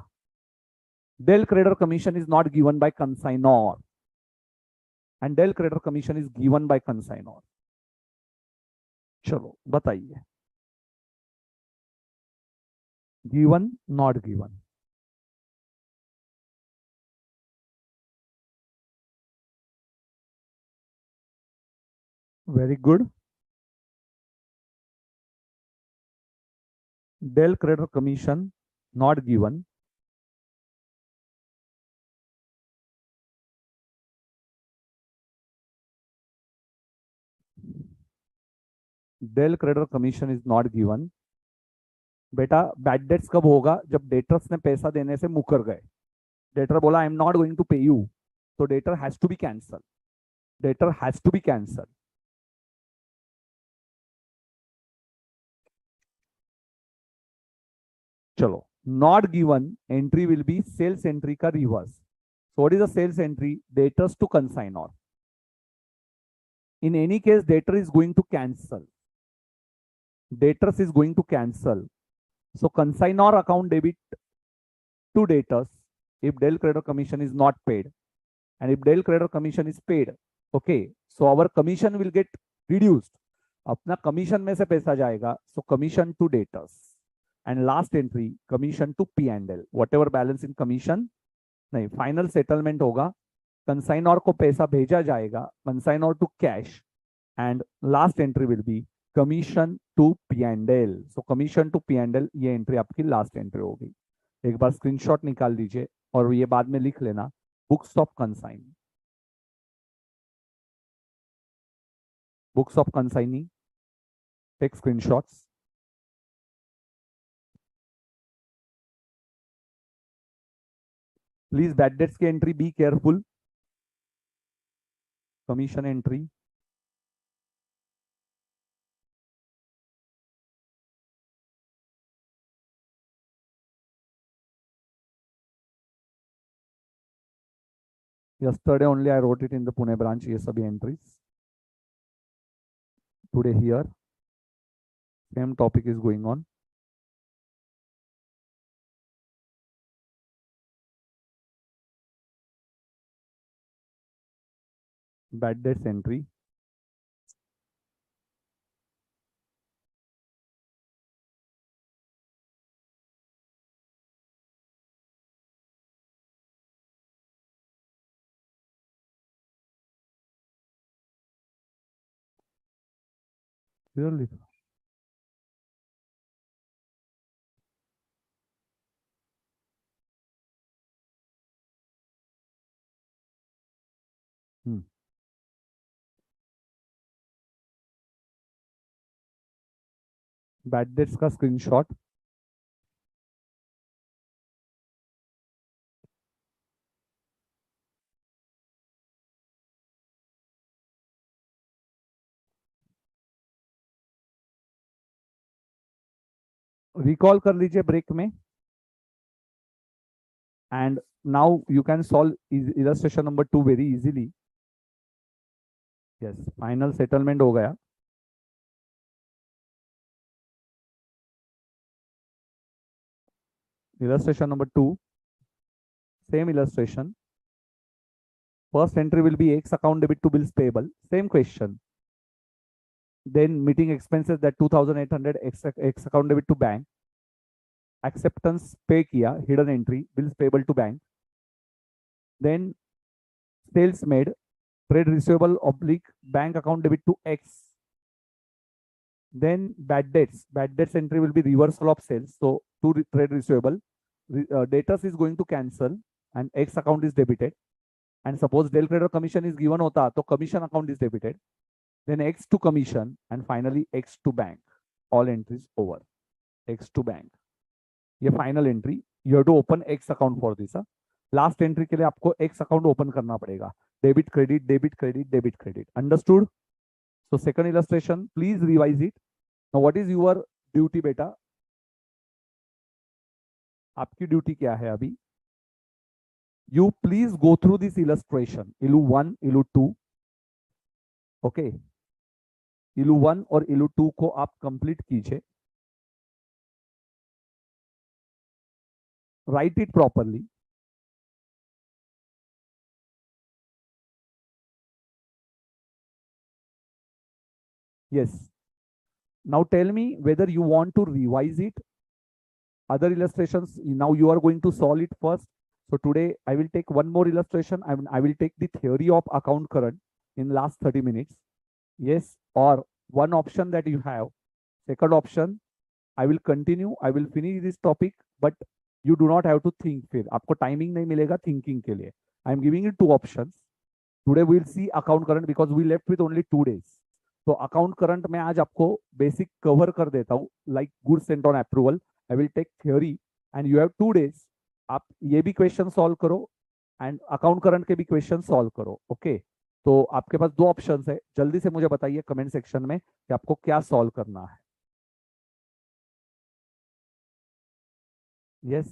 Del creditor commission is not given by consignor. And del creditor commission is given by consignor. चलो बताइए. Given, not given. Very good. Del creditor commission not given. Del creditor commission is not given. बेटा bad debts कब होगा? जब debtors ने पैसा देने से मुकर गए. डेटर बोला I am not going to pay you, तो debtor has to be cancel. Debtor has to be cancel. चलो, not given entry will be sales entry का reverse. So what is a sales entry? Debtors to consignor. In any case, debtor is going to cancel. Debtors is going to cancel. So consignor account debit to debtors if del creditor commission is not paid, and if del creditor commission is paid, okay, so our commission will get reduced. अपना commission में से पैसा जाएगा, so commission to debtors, and last entry commission to P&L. Whatever balance in commission, नहीं, final settlement होगा. Consignor को पैसा भेजा जाएगा, consignor to cash, and last entry will be commission to P&L. So commission to P&L, ये entry आपकी last entry होगी. एक बार स्क्रीनशॉट निकाल लीजिए और ये बाद में लिख लेना. Books of consign, books of consignee, take screenshots. Please bad debts की entry be careful. Commission entry. Yesterday only I wrote it in the Pune branch. ये सभी entries. Today here, same topic is going on. Bad debts entry. Clearly. Bad debts का screenshot. Recall कर लीजिए break में. And now you can solve illustration number 2 very easily. Yes, final settlement हो गया. Illustration number 2, same illustration. First entry will be X account debit to bills payable. Same question. Then meeting expenses that 2,800 X account debit to bank. Acceptance pay किया, hidden entry, bills payable to bank. Then sales made, trade receivable oblique bank account debit to X. Then bad debts entry will be reversal of sales. So to trade receivable, debtors is going to cancel and X account is debited. And suppose del credit commission is given hota, so commission account is debited. Then X to commission and finally X to bank. All entries over. X to bank. ये final entry. You have to open X account for this. Last entry के लिए आपको X account open करना पड़ेगा. Debit credit debit credit debit credit. Understood. So second illustration please revise it. Now what is your duty बेटा? आपकी duty क्या है अभी? You please go through this illustration. इलू 1 इलू 2. ओके. इलू 1 और इलू 2 को आप कंप्लीट कीजिए. Right it properly. Yes. Now tell me whether you want to revise it. Other illustrations, now you are going to solve it first. So today I will take one more illustration. I will take the theory of account current in last 30 minutes. Yes. Or one option that you have. Second option, I will continue. I will finish this topic, but you do not have to think. फिर आपको timing नहीं मिलेगा thinking के लिए. I am giving you two options. Today we will see account current because we left with only 2 days. तो account current में आज आपको बेसिक कवर कर देता हूँ. Like goods sent on approval. I will take theory and you have 2 days. आप ये भी क्वेश्चन सॉल्व करो एंड अकाउंट करंट के भी क्वेश्चन सॉल्व करो. ओके. तो आपके पास 2 ऑप्शंस है. जल्दी से मुझे बताइए कमेंट सेक्शन में कि आपको क्या सॉल्व करना है. Yes.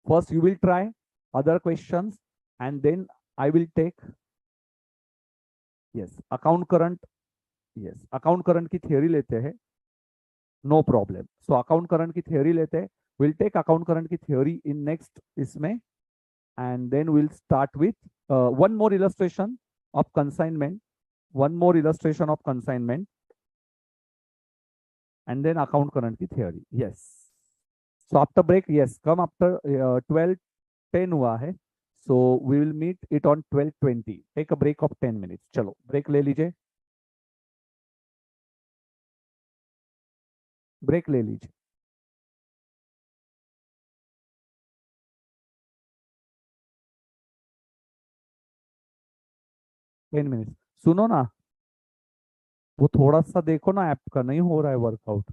First you will try other questions and then I will take. Yes. Account current. Yes. Account current की थियोरी लेते हैं. No problem. So account current की थियोरी लेते हैं. विल टेक अकाउंट करंट की थियोरी इन नेक्स्ट इसमें and then will start with one more illustration of consignment. One more illustration of consignment and then account current की theory. Yes. So after break. Yes. कम after 12:10 हुआ है. So we will meet it on 12:20. Take a break of 10 minutes. चलो break ले लीजिए. Break ले लीजिए. 10 minutes. सुनो ना, वो थोड़ा सा देखो ना, ऐप का नहीं हो रहा है वर्कआउट.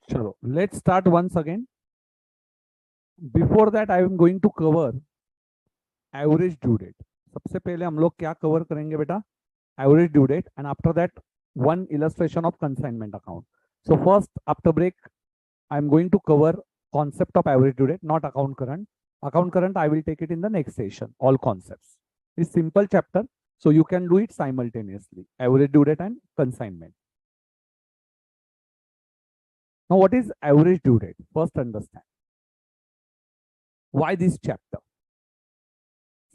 चलो, let's start once again. Before that, I am going to cover average due date. सबसे पहले हम लोग क्या cover करेंगे बेटा? Average due date, and after that, one illustration of consignment account. So first, after break, I am going to cover concept of average due date, not account current. Account current, I will take it in the next session. All concepts. It's simple chapter, so you can do it simultaneously. Average due date and consignment. Now, what is average due date? First, understand. Why this chapter?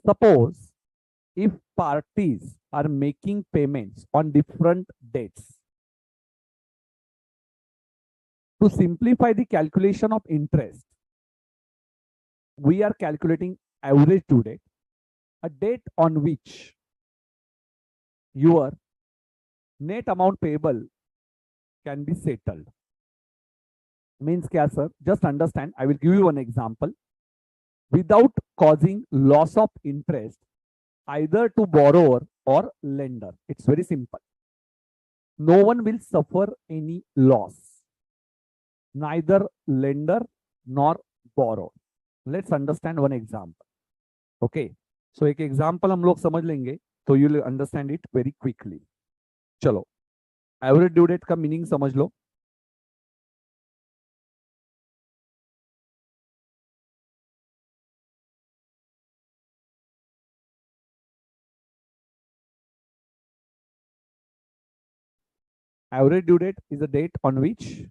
Suppose if parties are making payments on different dates, to simplify the calculation of interest, we are calculating average due date, a date on which your net amount payable can be settled. Means kya, sir? Just understand. I will give you an example. Without causing loss of interest either to borrower or lender. It's very simple. No one will suffer any loss. Neither lender nor borrower. Let's understand one example. Okay. So एक example हम लोग समझ लेंगे तो you will understand it very quickly. चलो, average due date का meaning समझ लो. Average due date is a date on which,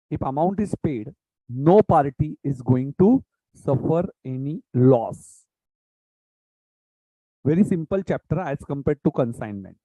if amount is paid, no party is going to suffer any loss. Very simple chapter as compared to consignment.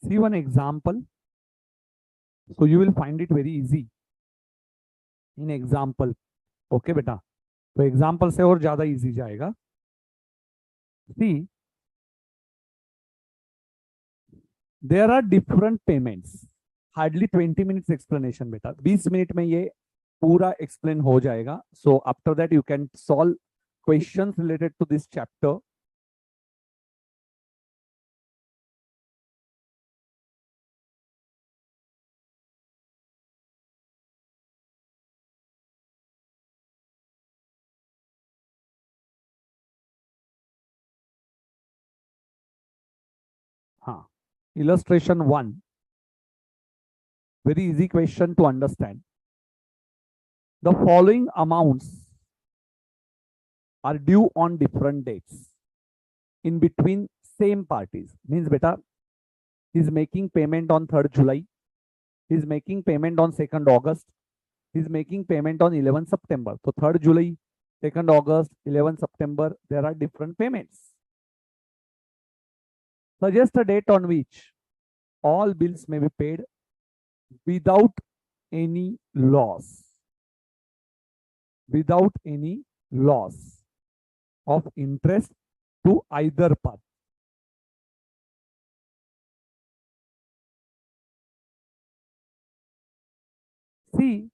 See one example. So you will find it very easy in example. Okay, beta. तो example से और ज़्यादा easy जाएगा. See, there are different payments. Hardly 20 minutes explanation, beta. 20 minute में ये पूरा explain हो जाएगा. So after that you can solve questions related to this chapter. हाँ, illustration 1. Very easy question to understand. The following amounts are due on different dates in between same parties. Means beta, he's making payment on 3rd July. He's making payment on 2nd August. He's making payment on 11th September. So 3rd July, 2nd August, 11th September, there are different payments. Suggest a date on which all bills may be paid without any loss. Without any loss of interest to either party. See,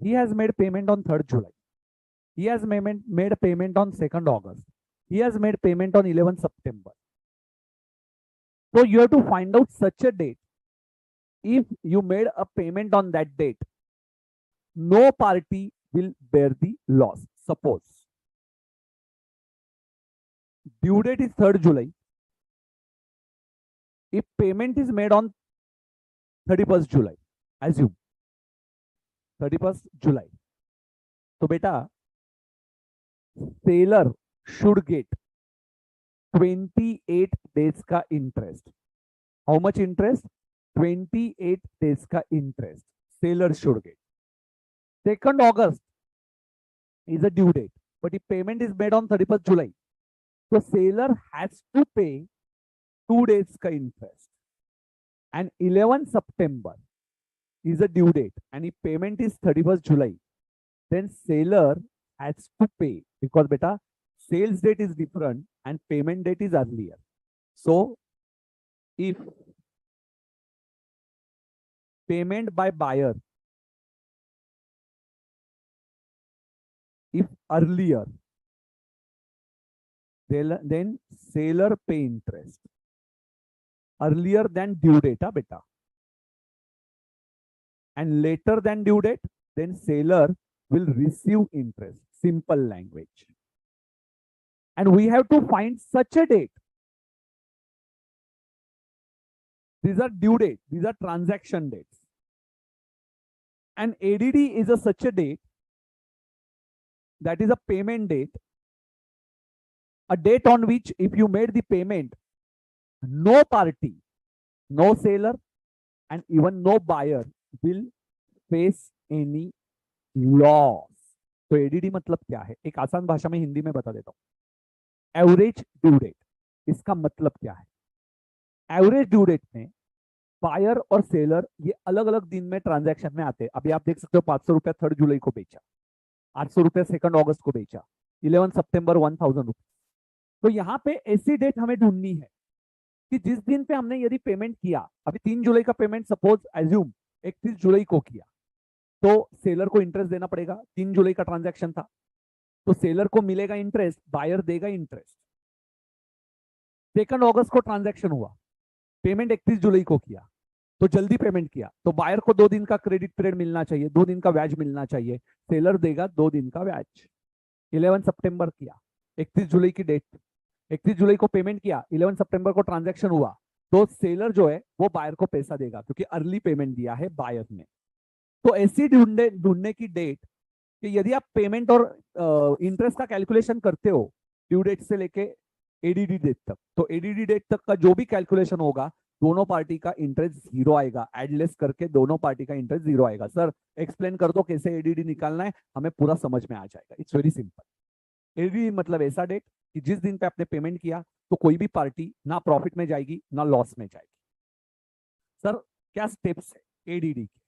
he has made payment on 3rd July. He has made a payment on 2nd August. He has made payment on 11th September. So you have to find out such a date. If you made a payment on that date, no party will bear the loss. Suppose due date is 3rd July. If payment is made on 31st July, assume 31st July. So beta, seller should get 28 days ka interest. How much interest? 28 days ka interest. Seller should get. 2nd August is a due date. But if payment is made on 31st July, so seller has to pay 2 days ka interest. And 11th September is a due date. And if payment is 31st July, then seller has to pay, because beta, sales date is different and payment date is earlier. So if payment by buyer, if earlier, then seller pay interest earlier than due date, beta, and later than due date, then seller will receive interest. Simple language. And we have to find such a date. These are due date. These are transaction dates. And ADD is such a date that is a payment date. A date on which if you made the payment, no party, no seller, and even no buyer will face any loss. तो ADD मतलब क्या है? एक आसान भाषा में हिंदी में बता देता हूं. एवरेज ड्यू डेट, इसका मतलब क्या है? एवरेज ड्यू डेट में बायर और सेलर ये अलग अलग दिन में ट्रांजैक्शन में आते हैं. अभी आप देख सकते हो 500 रुपया 3 जुलाई को बेचा, 800 रुपया 2 अगस्त को बेचा, 11 सितंबर 1000 रुपये. तो यहाँ पे ऐसी डेट हमें ढूंढनी है कि जिस दिन पे हमने यदि पेमेंट किया, अभी 3 जुलाई का पेमेंट सपोज एज्यूम 31 जुलाई को किया, तो सेलर को इंटरेस्ट देना पड़ेगा. 3 जुलाई का ट्रांजैक्शन था, तो सेलर को मिलेगा इंटरेस्ट, बायर देगा इंटरेस्ट. 2 अगस्त को ट्रांजैक्शन हुआ, पेमेंट 31 जुलाई को किया, तो जल्दी पेमेंट किया, तो बायर को 2 दिन का क्रेडिट पीरियड मिलना चाहिए, 2 दिन का ब्याज मिलना चाहिए. सेलर देगा 2 दिन का ब्याज. 11 सितंबर किया, 31 जुलाई की डेट, 31 जुलाई को पेमेंट किया, 11 सितंबर को ट्रांजैक्शन हुआ, तो सेलर जो है वो बायर को पैसा देगा क्योंकि अर्ली पेमेंट दिया है बायर ने. तो ऐसी ढूंढने की डेट कि यदि आप पेमेंट और इंटरेस्ट का कैलकुलेशन करते हो ड्यू डेट से लेके एडीडी डेट तक, तो एडीडी डेट तक का जो भी कैलकुलेशन होगा, दोनों पार्टी का इंटरेस्ट 0 आएगा. एडलेस करके दोनों पार्टी का इंटरेस्ट 0 आएगा. सर एक्सप्लेन कर दो कैसे एडीडी निकालना है, हमें पूरा समझ में आ जाएगा. It's very simple. एडीडी मतलब ऐसा डेट कि जिस दिन पे आपने पेमेंट किया तो कोई भी पार्टी ना प्रॉफिट में जाएगी ना लॉस में जाएगी. सर क्या स्टेप्स है एडीडी के,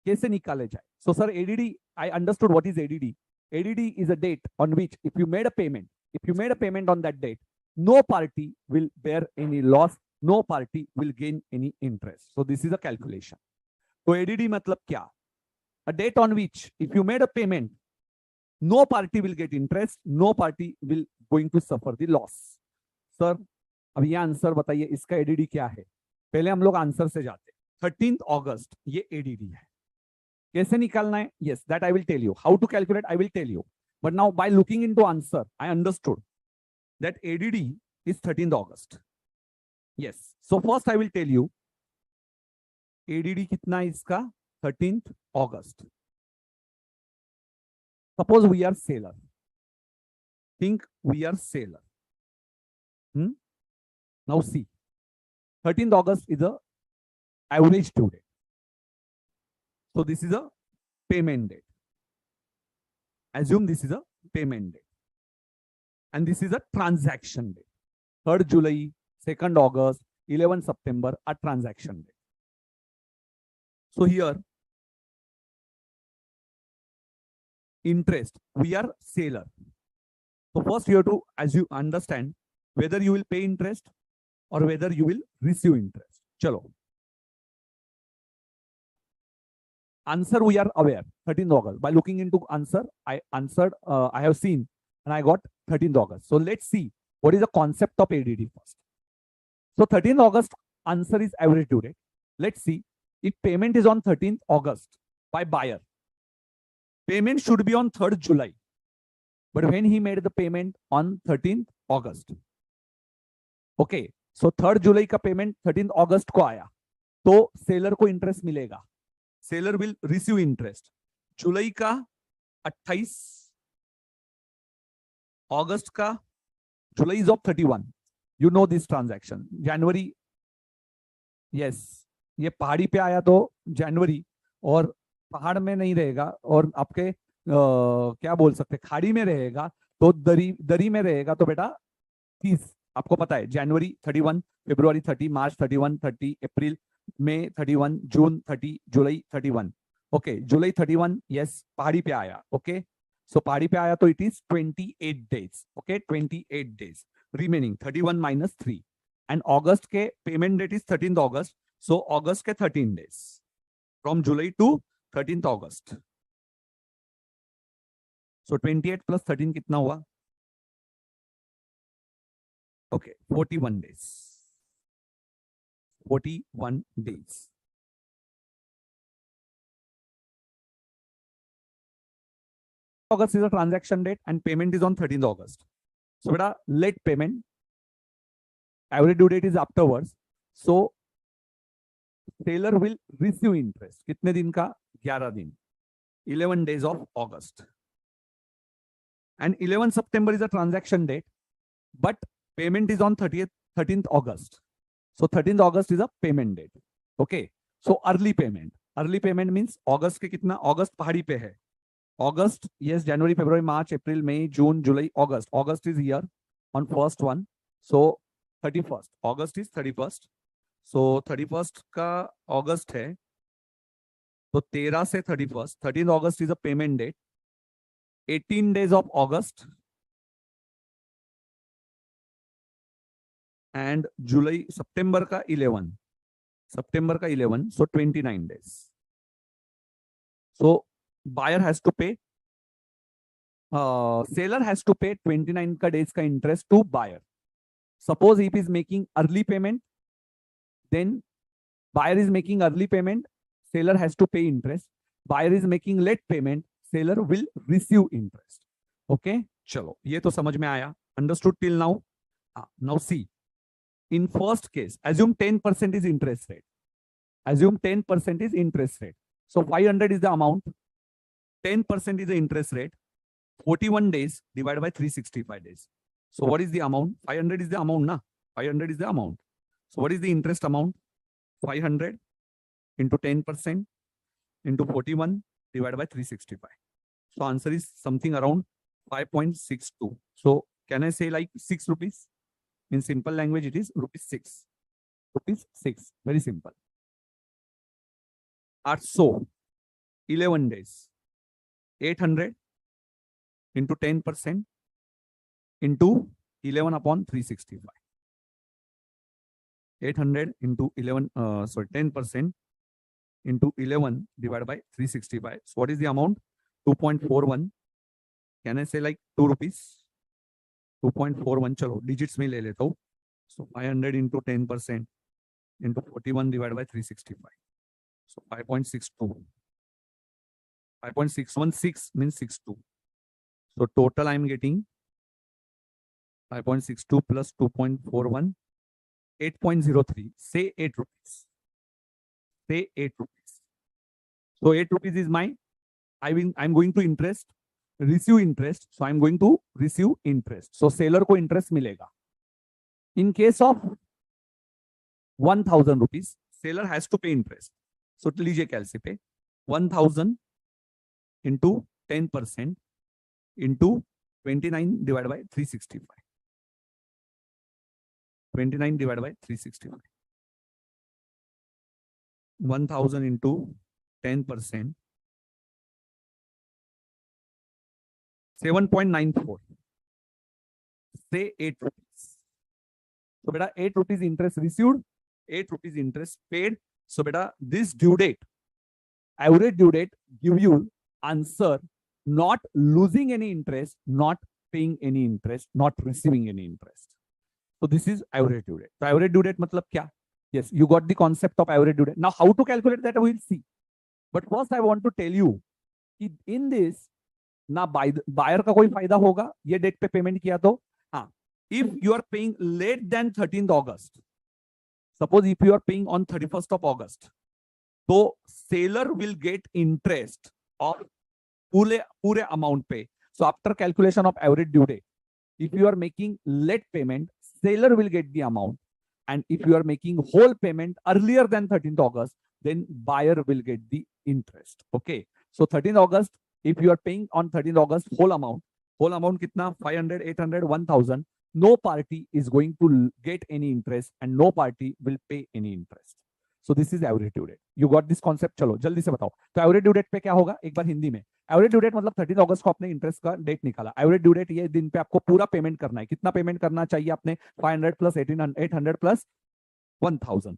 कैसे निकाले जाए? So sir ADD, I understood what is ADD. ADD is a date on which if you made a payment on that date, no party will bear any loss, no party will gain any interest. So this is a calculation. तो ADD मतलब क्या? A date on which if you made a payment, no party will get interest, no party will going to suffer the loss. Sir अब ये answer बताइए, इसका ADD क्या है? पहले हम लोग आंसर से जाते हैं. 13 अगस्त ये एडीडी है. कैसे निकालना है? Yes, that I will tell you. How to calculate I will tell you. But now by looking into answer I understood that ADD is 13 August. Yes, so first I will tell you ADD कितना है इसका. 13 अगस्त. Suppose we are seller. Think we are seller. Now see, 13th August is the average due date. So this is a payment date. Assume this is a payment date. And this is a transaction date. 3rd July, 2nd August, 11th September are transaction date. So here, interest, we are seller. So first you have to, as you understand, whether you will pay interest or whether you will receive interest. Chalo. Answer we are aware, 13th August. By looking into answer, I answered, I have seen and I got 13th August. So let's see what is the concept of ADD first. So 13th August answer is average due date. Let's see if payment is on 13th August by buyer. Payment should be on 3rd July. But when he made the payment on 13th August. Okay. So 3rd July का payment 13th August को आया. तो seller को interest मिलेगा. Seller will receive interest. जुलाई का 28, August का, July is of 31. You know this transaction. January, yes. ये पहाड़ी पे आया तो January, और पहाड़ में नहीं रहेगा और आपके क्या बोल सकते खाड़ी में रहेगा तो दरी में रहेगा तो बेटा 30. आपको पता है जनवरी 31, फरवरी 30, मार्च 31, 30, अप्रैल, मई 31, जून 30, जुलाई 31. ओके, जुलाई 31 यस पहाड़ी पे आया. ओके, सो पहाड़ी पे आया तो it is 28 days. Okay 28 days remaining 31 minus 3 and अगस्त के payment date is 13th August. So अगस्त के 13 days from July to 13th August. So 28 plus 13 कितना हुआ? Okay 41 days. 41 days. August is a transaction date and payment is on 13th August. So beta late payment, average due date is afterwards. So seller will receive interest. कितने दिन का? 11 दिन. 11 days of August. And 11 September is a transaction date, but payment is on 13th August. So 13th August is a payment date. Okay. So early payment. Early payment means August के कितना? August पहाड़ी पे है. August, yes, January, February, March, April, May, June, July, August. August is here on first one. So 31st. August is 31st. So 31st का August है. तो 13 से 31st. 13th August is a payment date. 18 days of August. And July, September का 11. September का 11. So 29 days. So buyer has to pay, seller has to pay 29 ka days ka interest to buyer. Suppose if he is making early payment, then buyer is making early payment, seller has to pay interest. Buyer is making late payment, seller will receive interest. Okay, chalo, ye to samajh mein aaya. Understood till now? Now see, in first case, assume 10% is interest rate. Assume 10% is interest rate. So 500 is the amount. 10% is the interest rate. 41 days divided by 365 days. So what is the amount? 500 is the amount, na? 500 is the amount. So what is the interest amount? 500 into 10% into 41 divided by 365. So answer is something around 5.62. So can I say like 6 rupees? In simple language, it is rupees 6. Rupees 6. Very simple. So 11 days. 800 into 10% into 11 upon 365. 800 into 10% into 11 divided by 365. So what is the amount? 2.41. Can I say like 2 rupees? 2.41. Chalo, digits में ले लेता हूँ. So 500 into 10% into 41 divided by 365. So 5.62. 5.616 means 62. So total I am getting 5.62 plus 2.41, 8.03. Say 8 rupees. Say 8 rupees. So 8 rupees is my, I'm going to receive interest. So I'm going to receive interest. So seller को interest मिलेगा. In case of 1,000 rupees, seller has to pay interest. So लीजिए कैसे पे 1,000 into 10% into 29 divided by 365. 29 divided by 365. 1,000 into 10%. 7.94. Say 8 rupees. So beta 8 rupees interest received, 8 rupees interest paid. So beta this due date, average due date, give you answer not losing any interest, not paying any interest, not receiving any interest. So this is average due date. So average due date matlab kya? Yes, you got the concept of average due date. Now how to calculate that we'll see. But first I want to tell you in this ना buyer का कोई फायदा होगा ये date पे payment किया तो हाँ if you are paying late than 13th August, suppose if you are paying on 31st of August, तो seller will get interest of पूरे amount पे. So after calculation of average due date, if you are making late payment, seller will get the amount, and if you are making whole payment earlier than 13th August, then buyer will get the interest. Okay, so 13th August, if you are paying on 13th August whole amount kitna? 500, 800, 1,000. No party is going to get any interest and no party will pay any interest. So this is average due date. You got this concept. चलो जल्दी से बताओ. तो average due date पे क्या होगा एक बार हिंदी में. एवरेज ड्यू डेट मतलब 13 अगस्त को आपने इंटरेस्ट का डेट निकाला. एवरेज ड्यू डेट ये दिन पे आपको पूरा पेमेंट करना है. कितना पेमेंट करना चाहिए आपने? 500 प्लस 800 प्लस 1000.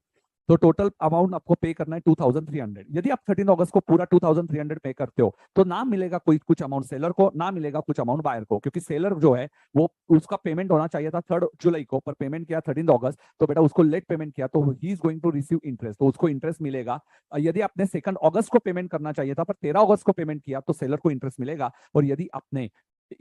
तो टोटल अमाउंट आपको पे करना है 2300. यदि आप 13 अगस्त को पूरा 2300 पे करते हो तो ना मिलेगा कोई कुछ अमाउंट सेलर को, ना मिलेगा कुछ अमाउंट बायर को, क्योंकि सेलर जो है वो उसका पेमेंट होना चाहिए था 3 जुलाई को, पर पेमेंट किया 13 अगस्त, तो बेटा उसको लेट पेमेंट किया तो he is going to receive interest, तो उसको इंटरेस्ट मिलेगा. यदि आपने 2 अगस्त को पेमेंट करना चाहिए था पर 13 अगस्त को पेमेंट किया तो सेलर को इंटरेस्ट मिलेगा. और यदि आपने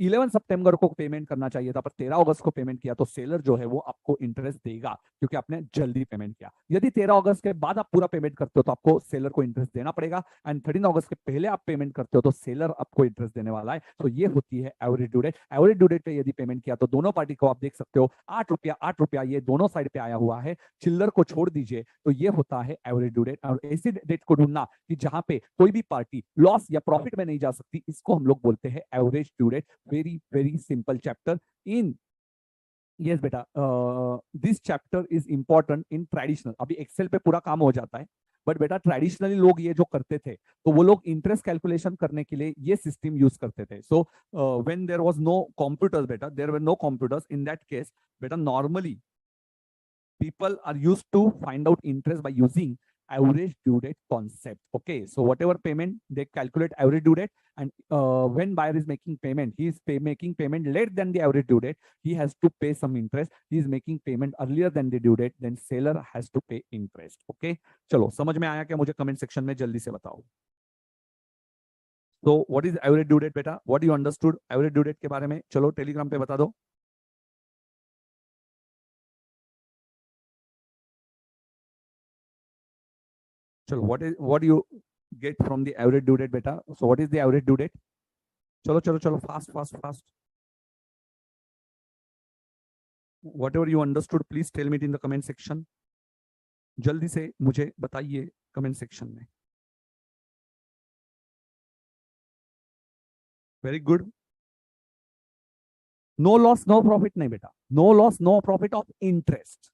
11 सितंबर को पेमेंट करना चाहिए था पर 13 अगस्त को पेमेंट किया तो सेलर जो है वो आपको इंटरेस्ट देगा, क्योंकि आपने जल्दी पेमेंट किया. यदि 13 अगस्त के बाद आप पूरा पेमेंट करते हो तो आपको सेलर को इंटरेस्ट देना पड़ेगा. एंड 13 अगस्त के पहले आप पेमेंट करते हो तो सेलर आपको इंटरेस्ट देने वाला है. तो ये होती है average due date. Average due date पे यदि पेमेंट किया तो दोनों पार्टी को आप देख सकते हो 8 रुपया ये दोनों साइड पे आया हुआ है. चिल्लर को छोड़ दीजिए. तो ये होता है एवरेज ड्यू डेट. और ऐसी डेट को ढूंढना कि जहां पे कोई भी पार्टी लॉस या प्रॉफिट में नहीं जा सकती, इसको हम लोग बोलते हैं average due date. Very very simple chapter in. yes beta, this chapter is important in traditional. अभी एक्सेल पे पूरा काम हो जाता है, बट बेटा ट्रेडिशनली लोग ये जो करते थे तो वो लोग इंटरेस्ट कैलकुलेशन करने के लिए ये सिस्टम यूज करते थे. So when there was no computers बेटा, there were no computers in that case बेटा, normally people are used to find out interest by using average due date concept. Okay, so whatever payment they calculate average due date, and when buyer is making payment, he is making payment late than the average due date, he has to pay some interest. He is making payment earlier than the due date, then seller has to pay interest. Okay, चलो समझ में आया क्या? मुझे comment section में जल्दी से बताओ. So what is average due date बेटा? What you understood average due date के बारे में? चलो टेलीग्राम पे बता दो. चलो what do you get from the average due date beta? So what is the average due date? चलो चलो चलो fast. Whatever you understood, please tell me it in the comment section. जल्दी से मुझे बताइए comment section में. Very good. No loss, no profit नहीं बेटा. No loss, no profit of interest.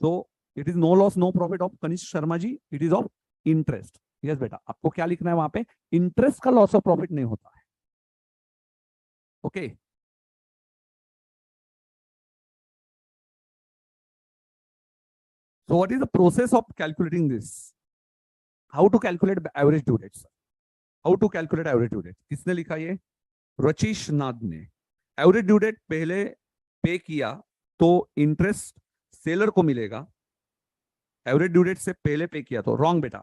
So it is no loss, no profit of Kanishka Sharma ji. It is of interest. Yes बेटा. आपको क्या लिखना है वहां पे? इंटरेस्ट का लॉस ऑफ प्रॉफिट नहीं होता है. Okay. So what is the process of calculating this? How to calculate the average due date? How to calculate average due date? किसने लिखा ये? रचिश नाद ने. एवरेज ड्यू डेट पहले पे किया तो इंटरेस्ट सेलर को मिलेगा. एवरेज ड्यू डेट से पहले पे किया तो रॉन्ग बेटा.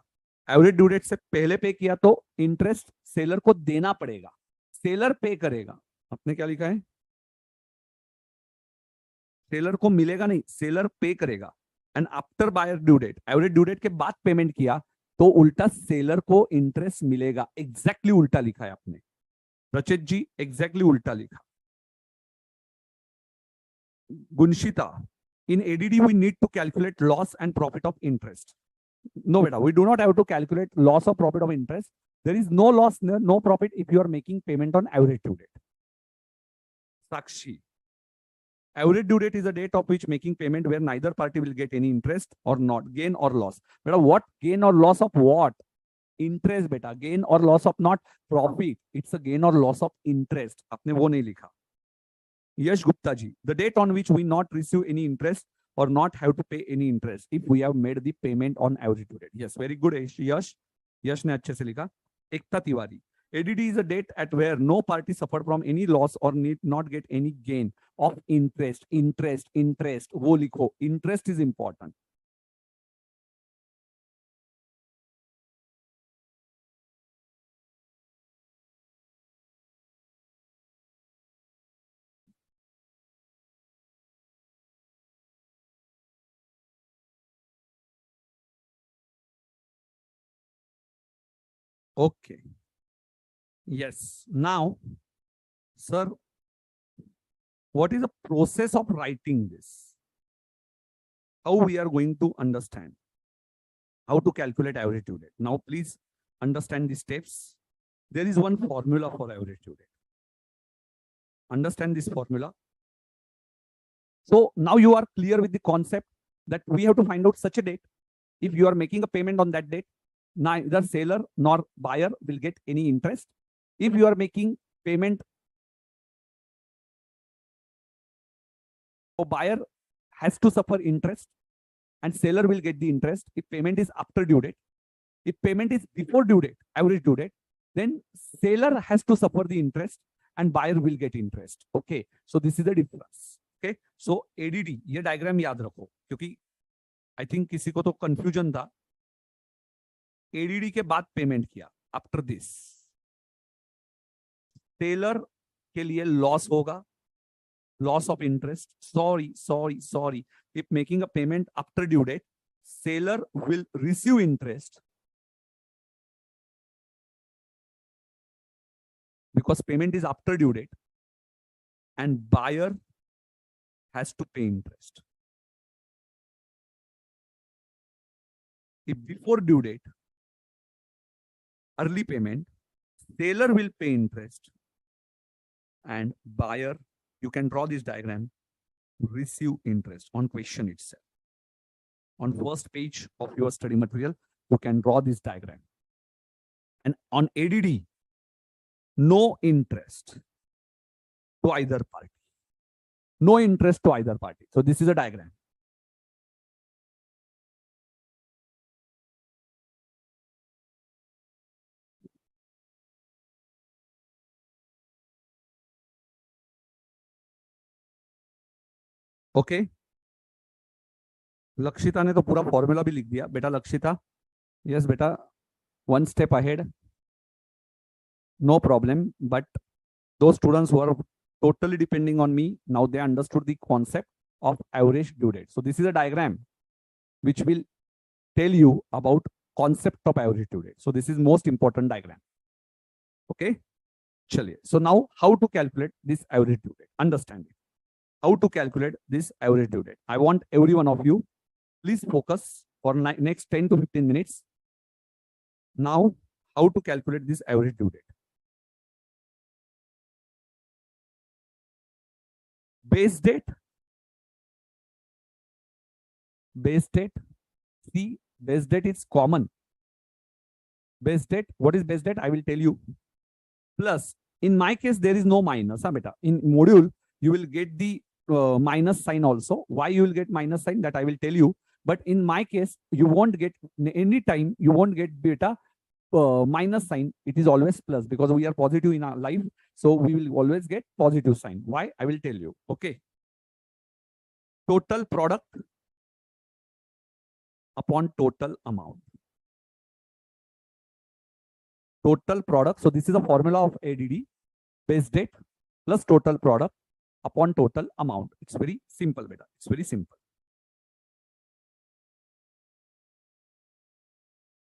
एवरेज ड्यू डेट से पहले पे किया तो इंटरेस्ट सेलर को देना पड़ेगा. सेलर पे करेगा. आपने क्या लिखा है? सेलर को मिलेगा नहीं, सेलर पे करेगा. And after buyer due date, average due date के बाद पेमेंट किया तो उल्टा सेलर को इंटरेस्ट मिलेगा. एग्जैक्टली उल्टा लिखा है आपने रचित जी, एग्जैक्टली उल्टा लिखा. गुनशिता, in ADD we need to calculate loss and profit of interest. No beta, we do not have to calculate loss or profit of interest. There is no loss, no profit if you are making payment on average due date. Sakshi, average due date is a date of which making payment where neither party will get any interest or not, gain or loss. Beta, what gain or loss of what? Interest beta. Gain or loss of not profit. It's a gain or loss of interest. आपने वो नहीं लिखा. Yash Gupta ji, the date on which we not receive any interest or not have to pay any interest if we have made the payment on average due date. Yes, very good Yash. Yash ने अच्छे से लिखा. Ekta Tiwari, ADD is a date at where no party suffered from any loss or need not get any gain of interest. वो लिखो. Interest is important. Okay. Yes. Now, sir, what is the process of writing this? How we are going to understand how to calculate average due date? Now, please understand the steps. There is one formula for average due date. Understand this formula. So now you are clear with the concept that we have to find out such a date if you are making a payment on that date, neither seller nor buyer will get any interest. If you are making payment, so buyer has to suffer interest and seller will get the interest if payment is after due date. If payment is before due date, average due date, then seller has to suffer the interest and buyer will get interest. Okay, so this is the difference. Okay, so ADD, ये diagram याद रखो क्योंकि I think किसी को तो confusion था. ADD के बाद पेमेंट किया, आफ्टर दिस सेलर के लिए लॉस होगा, loss of interest. Sorry, if making a payment after due date, seller will receive interest because payment is after due date and buyer has to pay interest. If before due date, early payment, seller will pay interest and buyer, you can draw this diagram, receive interest on question itself. On first page of your study material, you can draw this diagram. And on ADD, no interest to either party. No interest to either party. So this is a diagram. Okay Lakshita ने तो पूरा formula भी लिख दिया बेटा. Lakshita, yes बेटा, one step ahead, no problem. But those students who are totally depending on me, now they understood the concept of average due date. So this is a diagram which will tell you about concept of average due date. So this is most important diagram. Okay, chaliye. So now how to calculate this average due date? Understand it. How to calculate this average due date? I want every one of you, please focus for next 10 to 15 minutes. Now, how to calculate this average due date? Base date. Base date. See, base date is common. Base date. What is base date? I will tell you. Plus, in my case, there is no minus. Huh, beta? In module, you will get the minus sign also. Why you will get minus sign, that I will tell you. But in my case, you won't get any time, you won't get beta minus sign. It is always plus because we are positive in our life. So we will always get positive sign. Why? I will tell you. Okay. Total product upon total amount. Total product. So this is a formula of ADD. Base date plus total product upon total amount. It's very simple, beta. It's very simple.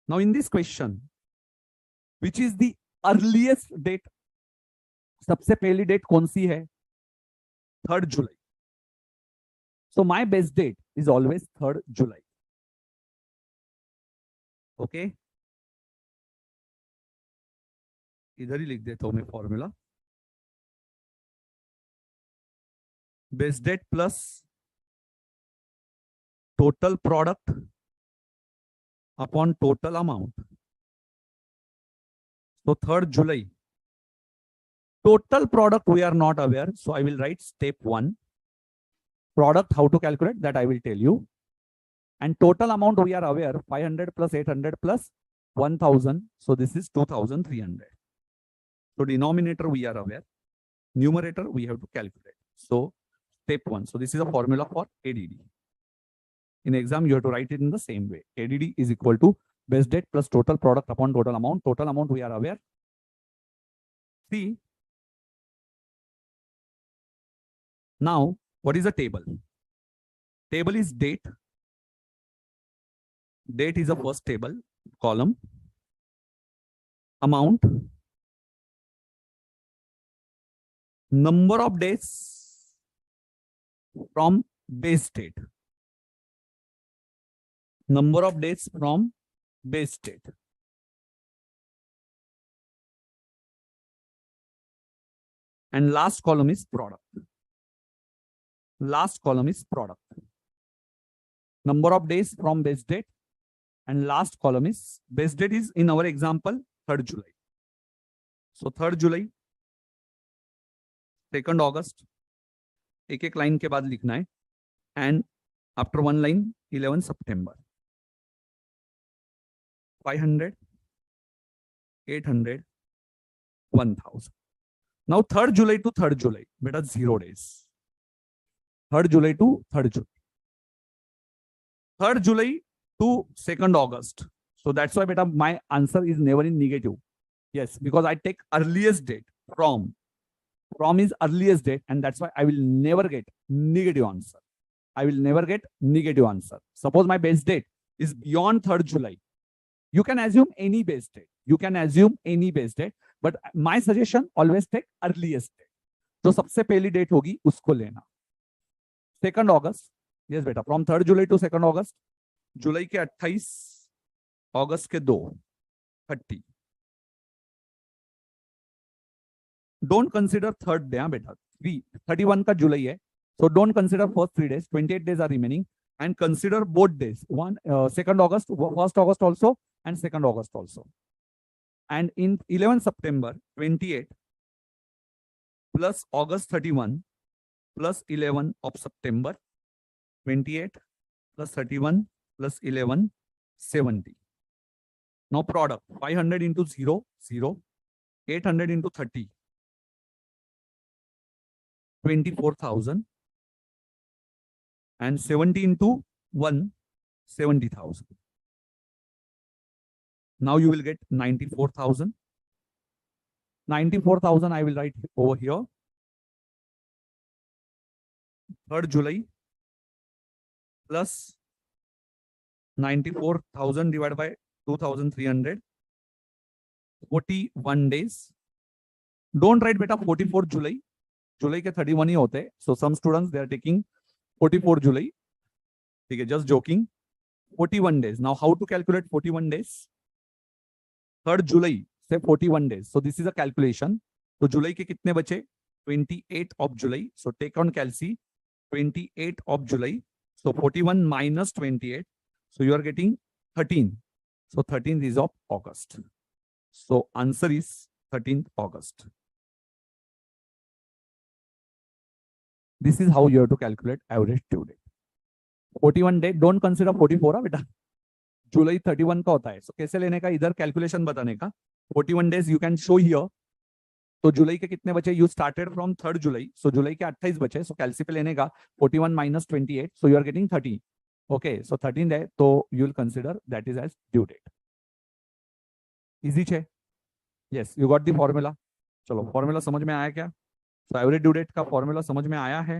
Now in this question, which is the earliest date? सबसे पहली date कौन सी है? 3rd July. So my best date is always 3rd July. Okay. इधर ही लिख देता हूं मैं formula. Best date plus total product upon total amount. So 3rd July. Total product we are not aware. So I will write step 1. Product, how to calculate, that I will tell you. And total amount we are aware, 500 plus 800 plus 1000. So this is 2300. So denominator we are aware. Numerator we have to calculate. So step 1. So this is a formula for ADD. In exam, you have to write it in the same way. ADD is equal to best date plus total product upon total amount. Total amount we are aware. See. Now, what is the table? Table is date. Date is the first table column. Amount. Number of days from base date. Number of days from base date. And last column is product. Last column is product. Number of days from base date and last column is base date is in our example 3rd July. So 3rd July, 2nd August, एक line के बाद लिखना है, and after one line 11 September. 500, 800, 1000. Now 3rd July to 3rd July, beta 0 days. 3rd July to 3rd July. 3rd July to 2nd August. So that's why beta my answer is never in negative. Yes, because I take earliest date from. From is earliest date, and that's why I will never get negative answer. I will never get negative answer. Suppose my base date is beyond 3rd July. You can assume any base date. You can assume any base date, but my suggestion always take earliest date. जो सबसे पहली date होगी उसको लेना. 2nd August. Yes बेटा, from 3rd July to 2nd August. जुलाई के 28, अगस्त के 2, 30. Don't consider 3rd day, beta. 31 का जुलाई है. So don't consider first 3 days. 28 days are remaining, and consider both days. 2nd August, 1st August also, and 2nd August also. And in 11 September 28 plus August 31 plus 11 of September 28 plus 31 plus 11 70. Now product 500 into 0 0, 800 into 30 24,000, and 70 into 1 70,000. Now you will get 94,000. 94,000 I will write over here. 3rd July plus 94,000 divided by 2,300. 41 days. Don't write beta 44 July. July के 31 ही होते हैं. So some students they are taking 44 July. ठीक है, just joking. 41 days. Now how to calculate 41 days? 3rd July say 41 days. So this is a calculation. So July के कितने बचे? 28 of July. So take on calci. 28 of July. So 41 minus 28. So you are getting 13. So 13th is of August. So answer is 13th August. This is how you have to calculate average due date. 41 day, don't consider 44 बेटा. जुलाई 31 का होता है. So कैसे लेने का? इधर calculation बताने का. 41 days you can show here. तो जुलाई के कितने बचे? You started from 3rd July. So जुलाई के 28 बचे. So कैलसी पे लेने का 41 minus 28. So you are getting 30. Okay. So 13 day. तो you will consider that is as due date. Easy है? Yes. You got the formula. चलो formula समझ में आया क्या? So एवरेज ड्यू डेट का फॉर्मूला समझ में आया है?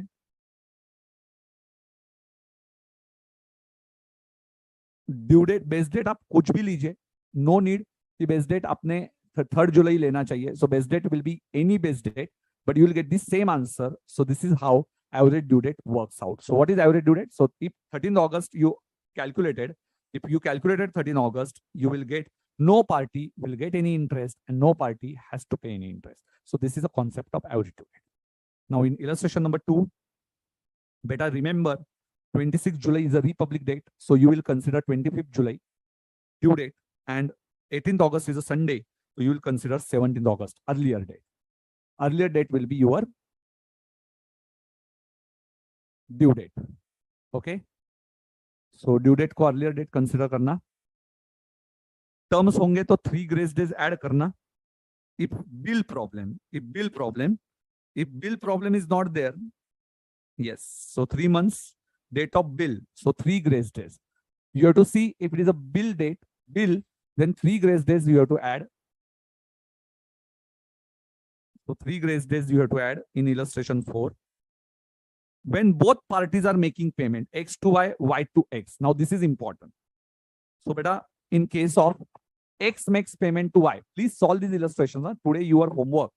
ड्यू डेट बेस डेट आप कुछ भी लीजिए, नो नीड कि बेस डेट आपने 3rd जुलाई लेना चाहिए. So base date will be any base date, but you will get the same answer. So this is how average due date works out. So what is average due date? So if 13th August you calculated, if you calculated 13th August, you will get no party will get any interest and no party has to pay any interest. So this is a concept of average due date. Now in illustration number 2, beta remember 26th July is a Republic date. So you will consider 25th July due date, and 18th August is a Sunday. So you will consider 17th August, earlier date. Earlier date will be your due date. Okay. So due date को earlier date consider करना. Terms होंगे तो 3 grace days add करना. If bill problem is not there, yes. So 3 months date of bill. So 3 grace days. You have to see if it is a bill date, then 3 grace days you have to add. So 3 grace days you have to add in illustration 4. When both parties are making payment, X to Y, Y to X. Now this is important. So beta, in case of X makes payment to Y, please solve these illustrations. Today your homework.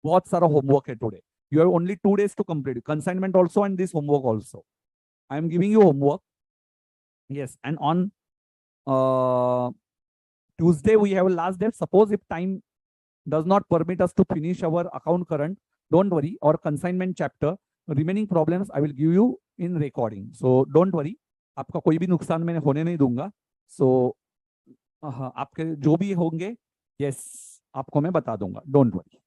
बहुत सारा homework है today. You have only 2 days to complete. Consignment also and this homework also. I am giving you homework. Yes, and on Tuesday we have a last day. Suppose if time does not permit us to finish our account current, don't worry. Or consignment chapter, remaining problems I will give you in recording. So don't worry. आपका कोई भी नुकसान मैंने होने नहीं दूंगा. So हाँ, आपके जो भी होंगे, यस, आपको मैं बता दूंगा, डोंट वरी।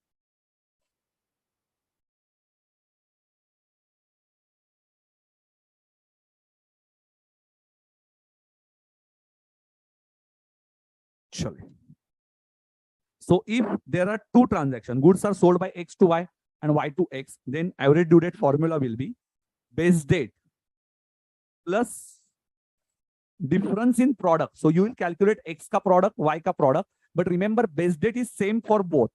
चलिए, so if there are two transactions, goods are sold by X to Y and Y to X, then average due date formula will be base date plus difference in product. So you will calculate X ka product, Y ka product, but remember base date is same for both.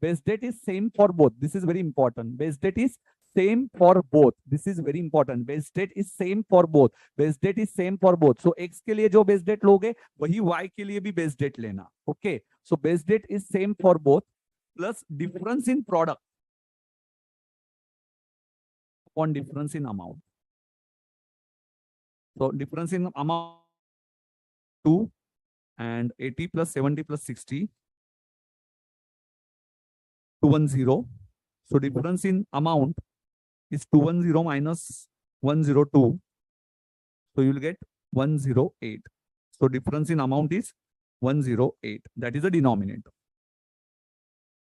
Base date is same for both. This is very important. Base date is same for both. This is very important. Base date is same for both. Base date is same for both. So X के लिए जो base date लोगे वही Y के लिए भी base date लेना. Okay. So base date is same for both plus difference in product upon difference in amount. So difference in amount 2 and 80 plus 70 plus 60 210. So difference in amount is 210 minus 102. So you will get 108. So difference in amount is 108. That is the denominator.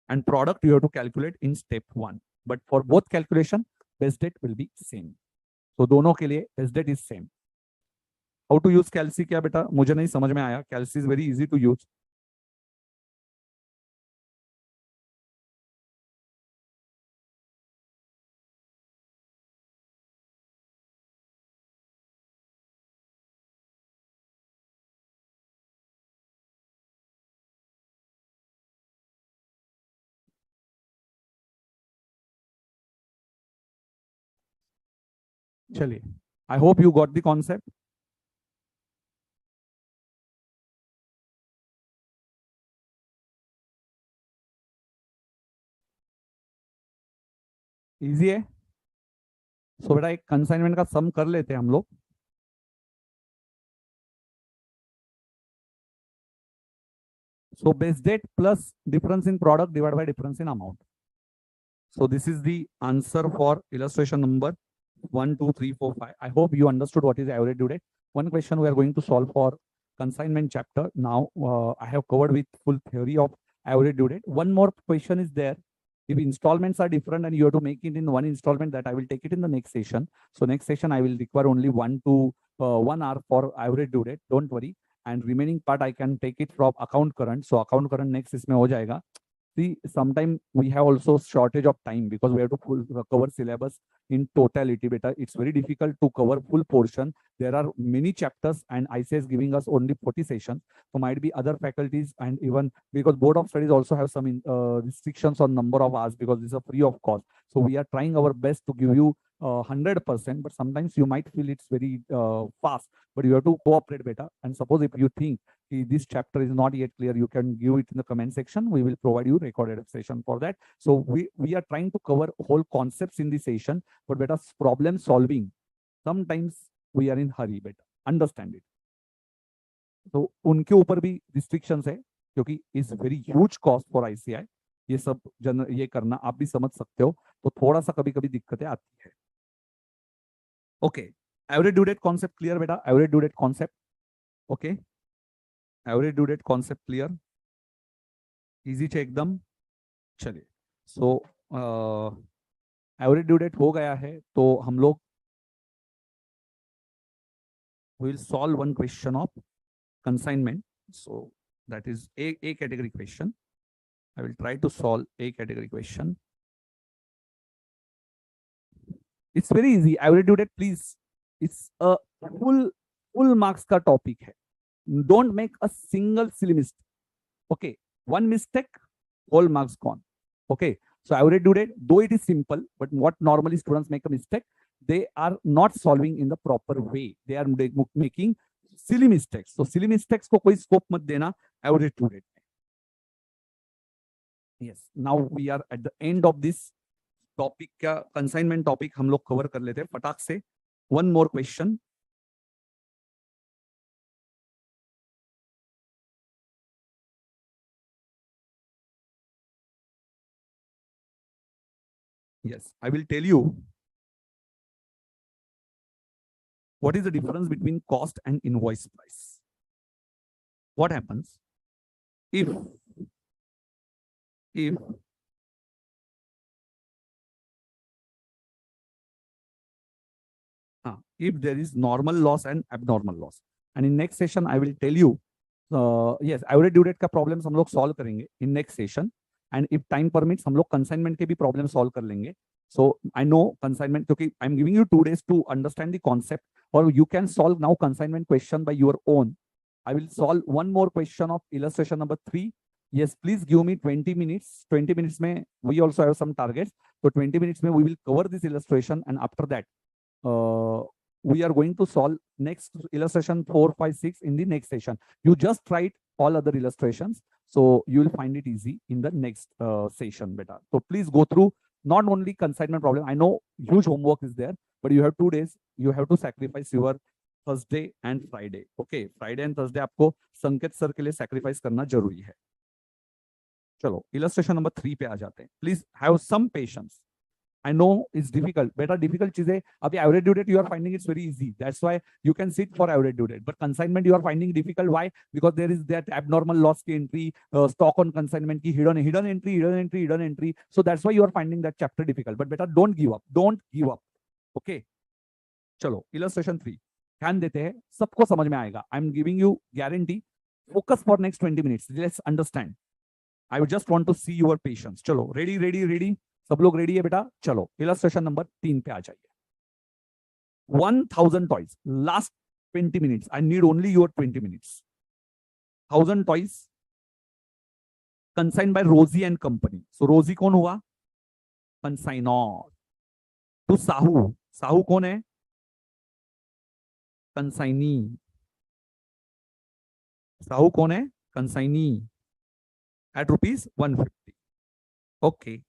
And product you have to calculate in step 1. But for both calculation, base date will be same. So दोनों के लिए base date is same. How to use calci क्या बेटा? मुझे नहीं समझ में आया. Calci is very easy to use. चलिए, I hope you got the concept. Easy है. So बेटा एक consignment का sum कर लेते हैं हम लोग. So base date plus difference in product divided by difference in amount. So this is the answer for illustration number 1, 2, 3, 4, 5. I hope you understood what is average due date. One question we are going to solve for consignment chapter. Now I have covered with full theory of average due date. One more question is there. If installments are different and you have to make it in one installment, that I will take it in the next session. So next session I will require only 1 to 1 hour for average due date. Don't worry. And remaining part I can take it from account current. So account current next इसमें हो जाएगा. See, sometimes we have also shortage of time because we have to cover syllabus in totality. Beta, it's very difficult to cover full portion. There are many chapters and ICA is giving us only 40 sessions. So might be other faculties and even because Board of Studies also have some restrictions on number of hours because this is a free of cost. So we are trying our best to give you 100%, but sometimes you might feel it's very fast, but you have to cooperate better. And suppose if you think this chapter is not yet clear, you can give it in the comment section. We will provide you recorded session for that. So we are trying to cover whole concepts in this session, but better problem solving. Sometimes we are in hurry, better understand it. तो उनके ऊपर भी restrictions है क्योंकि is very huge cost for ICI. ये सब ये करना आप भी समझ सकते हो, तो थोड़ा सा कभी कभी दिक्कतें आती है. Okay, average due date concept clear बेटा? Average due date concept, okay? Average due date concept clear? Easy चे एकदम. चलिए, so average due date हो गया है, तो हम लोग will solve one question of consignment. So that is a category question. I will try to solve a category question. It's very easy. Average due date, please. It's a full marks का topic है. Don't make a single silly mistake. Okay, one mistake, whole marks gone. Okay, so average due date, though it is simple, but what normally students make a mistake, they are not solving in the proper way. They are making silly mistakes. So silly mistakes को कोई scope मत देना average due date. Yes, now we are at the end of this topic. क्या consignment topic हम लोग cover कर लेते हैं फटाक से. One more question. Yes, I will tell you what is the difference between cost and invoice price. what happens if if there is normal loss and abnormal loss. And in next session, I will tell you, yes, average due date का problems हम लोग solve करेंगे in next session. And if time permits, हम लोग consignment के भी problem solve कर लेंगे. So I know consignment, क्योंकि I'm giving you 2 days to understand the concept, or you can solve now consignment question by your own. I will solve one more question of illustration number 3. Yes, please give me 20 minutes. 20 minutes में we also have some targets. So 20 minutes में we will cover this illustration, and after that, we are going to solve next illustration 4, 5, 6 in the next session. You just write all other illustrations, so you will find it easy in the next session, beta. So please go through not only consignment problem. I know huge homework is there, but you have 2 days. You have to sacrifice your Thursday and Friday. Okay, Friday and Thursday आपको संकेत sir के लिए sacrifice करना जरूरी है. चलो illustration number 3 पे आ जाते हैं. Please have some patience. I know it's difficult. Better difficult चीजें अभी average due date you are finding it's very easy. That's why you can sit for average due date. But consignment you are finding difficult. Why? Because there is that abnormal loss की entry, stock on consignment की hidden entry. So that's why you are finding that chapter difficult. But better don't give up. Don't give up. Okay. चलो illustration 3. ध्यान देते हैं, सबको समझ में आएगा. I'm giving you guarantee. Focus for next 20 minutes. Let's understand. I just want to see your patience. चलो ready. सब लोग रेडी है बेटा. चलो इलस्ट्रेशन नंबर 3 पे आ जाइए. 1000 toys. Last 20 minutes. I need only your 20 minutes. 1000 toys consign by Rosy and company. So Rosy कौन हुआ? कंसाइनर. टू साहू. साहू कौन है? कंसाइनी. साहू कौन है? Consignee. At ₹150. Okay.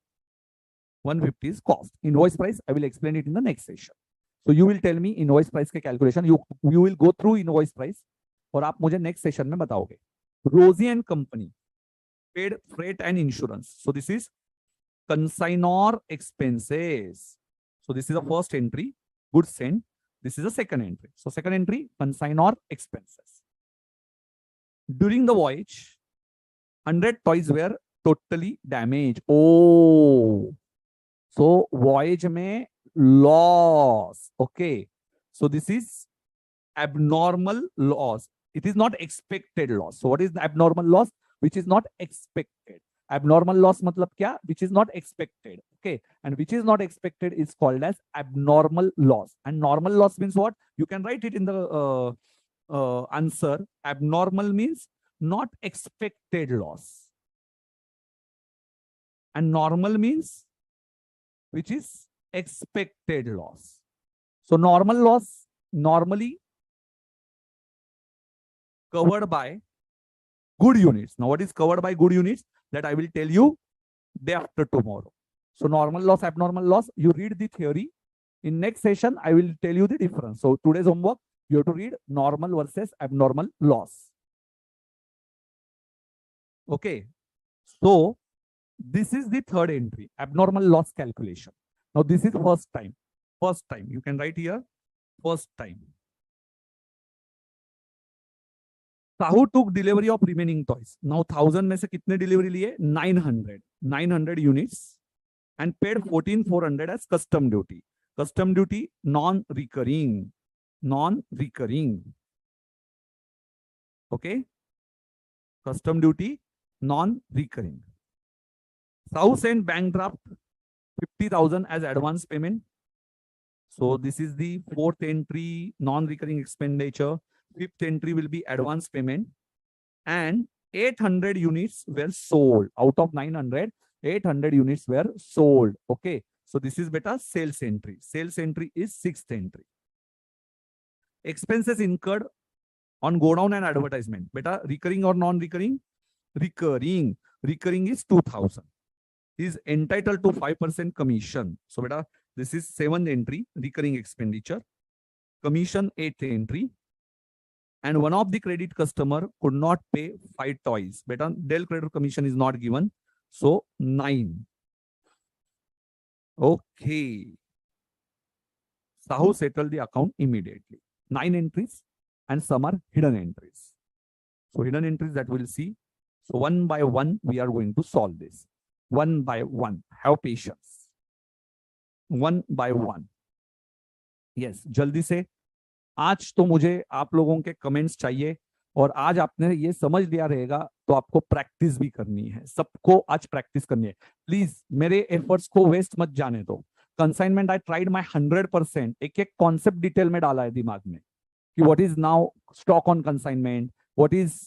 150 is cost. Invoice price, I will explain it in the next session. So you will tell me invoice price के calculation. You will go through invoice price और आप मुझे next session में बताओगे. Rosie and company paid freight and insurance. So this is consignor expenses. So this is the first entry. Goods sent. This is the second entry. So second entry, consignor expenses. During the voyage, 100 toys were totally damaged. Oh. So voyage में loss. Okay. So this is abnormal loss. It is not expected loss. So what is the abnormal loss? Which is not expected. Abnormal loss मतलब क्या? Which is not expected. Okay. And which is not expected is called as abnormal loss. And normal loss means what? You can write it in the answer. Abnormal means not expected loss. And normal means which is expected loss. So normal loss normally covered by good units. Now what is covered by good units? That I will tell you day after tomorrow. So normal loss, abnormal loss, you read the theory. In next session, I will tell you the difference. So today's homework, you have to read normal versus abnormal loss. Okay. So this is the third entry, abnormal loss calculation. Now this is first time. First time. You can write here, first time. Sahu took delivery of remaining toys. Now 1000 में से कितने delivery लिए? 900 units and paid 14,400 as custom duty. Custom duty non-recurring. Okay. Custom duty non-recurring. Sahu sent bank draft 50,000 as advance payment. So this is the fourth entry, non-recurring expenditure. Fifth entry will be advance payment. And 800 units were sold. Out of 900, 800 units were sold. Okay. So this is better sales entry. Sales entry is sixth entry. Expenses incurred on go down and advertisement. Better recurring or non-recurring? Recurring. Recurring is 2,000. Is entitled to 5% commission. So beta, this is seventh entry, recurring expenditure. Commission 8th entry. And one of the credit customer could not pay 5 toys. Beta, Dell credit commission is not given. So 9. Okay. Sahu settled the account immediately. 9 entries and some are hidden entries. So hidden entries that we'll see. So one by one, we are going to solve this. One by one. Have patience. One by one. Yes, जल्दी से. आज तो मुझे आप लोगों के comments चाहिए और आज आपने ये समझ लिया रहेगा तो आपको प्रैक्टिस भी करनी है. सबको आज प्रैक्टिस करनी है. प्लीज मेरे एफर्ट्स को वेस्ट मत जाने दो. Consignment I tried my 100%. एक एक कॉन्सेप्ट डिटेल में डाला है दिमाग में कि what is now stock on consignment, what is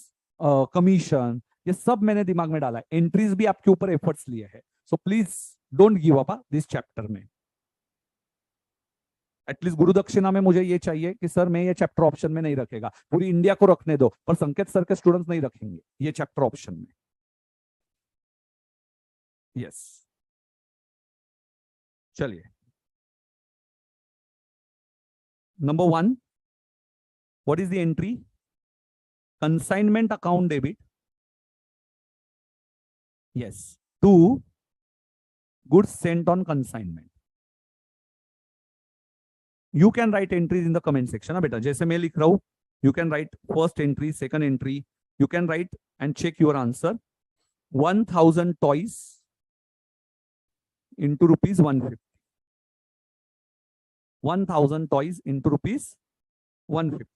commission, ये सब मैंने दिमाग में डाला है. एंट्रीज भी आपके ऊपर एफर्ट्स लिए है. So please don't give up this chapter में. एटलीस्ट गुरु दक्षिणा में मुझे ये चाहिए कि सर मैं ये चैप्टर ऑप्शन में नहीं रखेगा, पूरी इंडिया को रखने दो, पर संकेत सर के स्टूडेंट्स नहीं रखेंगे ये चैप्टर ऑप्शन में. यस, चलिए. Number 1, what is the entry? Consignment account debit. Yes, to goods sent on consignment. You can write entries in the comment section. बेटा जैसे मैं लिख रहा हूं, you can write first entry, second entry. You can write and check your answer. 1000 toys into rupees 150. 1000 toys into rupees 150.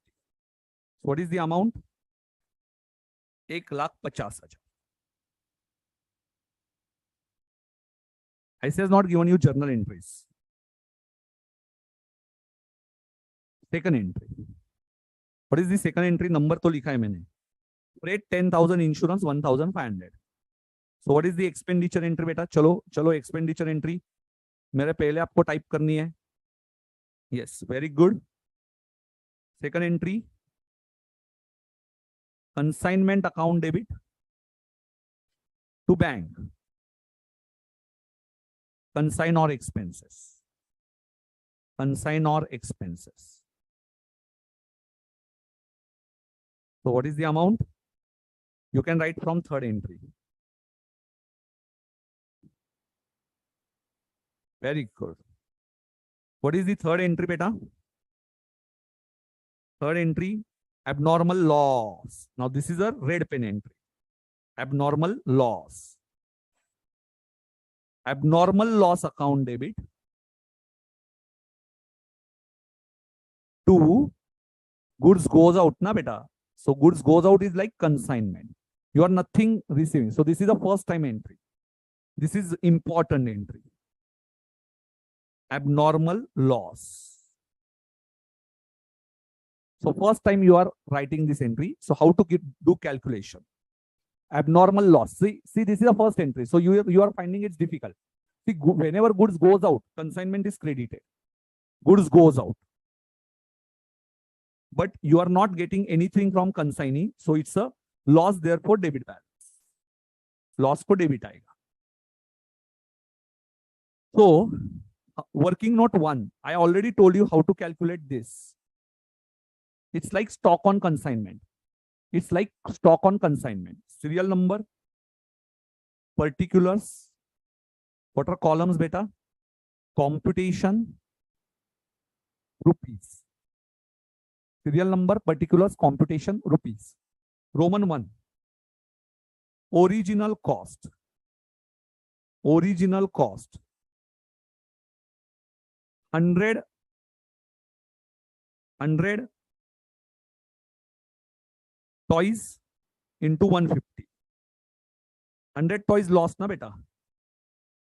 So what is the amount? 1,50,000. I has not given you journal entries. Second entry. What is the second entry? Number तो लिखा है मैंने. Freight 10,000, insurance 1,500. So what is the expenditure entry? बेटा चलो चलो expenditure entry मेरे पहले आपको टाइप करनी है. Yes, very good. Second entry, consignment account debit to bank, consignor expenses. Consignor expenses. So what is the amount? You can write from third entry. Very good. What is the third entry, beta? Third entry, abnormal loss. Now this is a red pen entry. Abnormal loss. Abnormal loss account debit to goods goes out, na beta? So goods goes out is like consignment. You are nothing receiving. So this is the first time entry. This is important entry. Abnormal loss. So first time you are writing this entry. So how to do calculation? Abnormal loss. See, this is the first entry. So you are finding it's difficult. See, whenever goods goes out, consignment is credited. Goods goes out. But you are not getting anything from consignee, so it's a loss, therefore debit balance. Loss को debit आएगा. So working note 1, I already told you how to calculate this. It's like stock on consignment. It's like stock on consignment. Serial number, particulars. What are columns, beta? Computation, rupees. Serial number, particulars, computation, rupees. Roman 1, original cost. Original cost 100 toys into 150. 100 toys lost, na beta?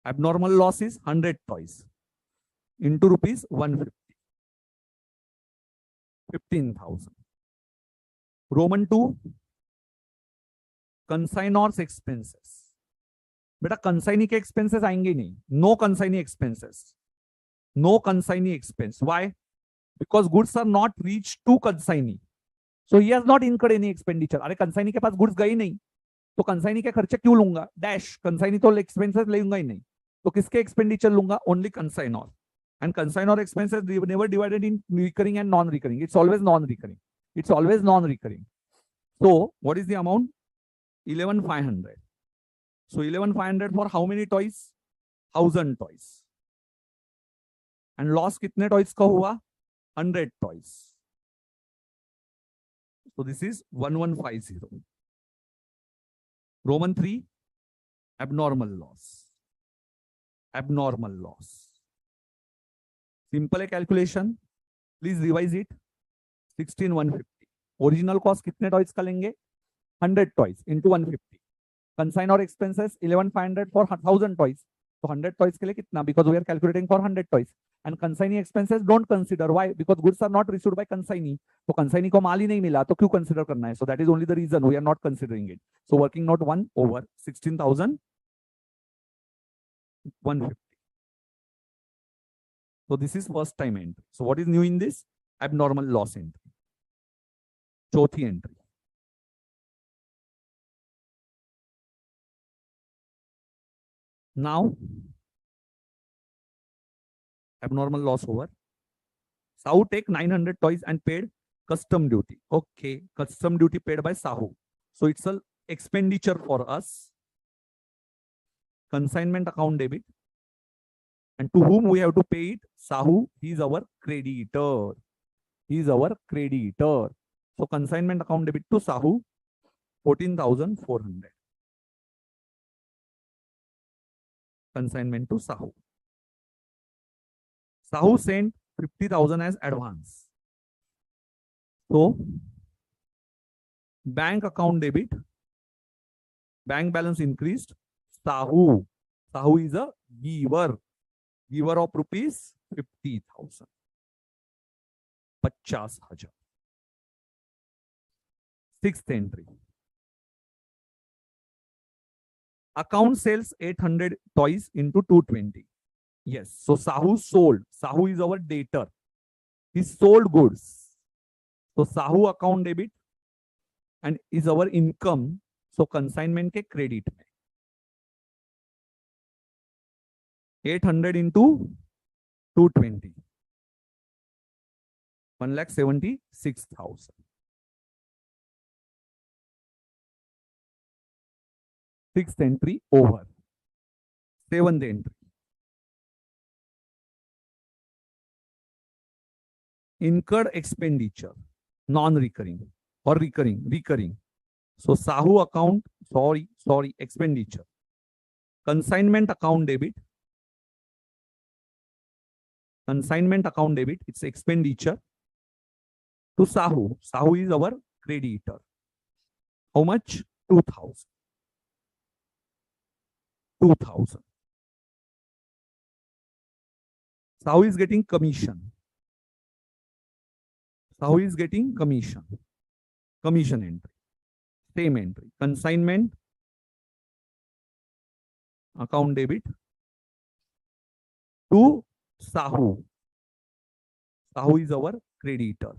Abnormal loss is 100 toys into rupees 150. 15,000. Roman 2, consignors expenses. बेटा consignee के expenses आएंगे नहीं. No consignee expenses. No consignee expense. Why? Because goods are not reach to consignee, so he has not incurred any expenditure. अरे consignee के पास goods गई नहीं तो कंसाइनी के खर्चे क्यों लूंगा? डैश. कंसाइनी तो एक्सपेंसेस लेगा ही नहीं, तो किसके एक्सपेंडिचर लूंगा? Only consignor. And consignor expenses never divided in recurring and non-recurring. It's always non-recurring. It's always non-recurring. So what is the amount? 11,500. So 11,500 for how many toys? 1,000 toys. And loss कितने toys का हुआ? 100 toys. So this is 1150. Roman 3, abnormal loss. Abnormal loss. Simple calculation. Please revise it. 16,150. Original cost कितने toys का लेंगे? 100 toys into 150. Consign or expenses 11,500 for 1,000 toys. So 100 toys के लिए कितना? Because we are calculating for 100 toys. And consignee expenses don't consider. Why? Because goods are not received by consignee. So consignee को माल ही नहीं मिला तो क्यों consider करना है? So that is only the reason we are not considering it. So working note 1 over 16,150. So this is first time entry. So what is new in this? Abnormal loss entry. चौथी entry. Now, abnormal loss over. Sahu take 900 toys and paid custom duty. Okay, custom duty paid by Sahu. So it's an expenditure for us. Consignment account debit. And to whom we have to pay it? Sahu, he is our creditor. He is our creditor. So consignment account debit to Sahu, 14,400. Consignment to Sahu. Sahu sent 50,000 as advance. So bank account debit, bank balance increased. Sahu is a giver of rupees 50,000. 50,000. Sixth entry. Account sales 800 toys into 220. Yes. So Sahu sold. Sahu is our debtor. He sold goods. So Sahu account debit and is our income. So consignment के credit में. 800 into 220. 1,76,000. Sixth entry over. Seventh entry. Incurred expenditure, non-recurring or recurring. So Sahu account, expenditure. Consignment account debit. Consignment account debit, it's expenditure to Sahu. Sahu is our creditor. How much? 2,000. 2,000. Sahu is getting commission. Sahu is getting commission. Commission entry. Same entry. Consignment account debit to Sahu. Sahu is our creditor.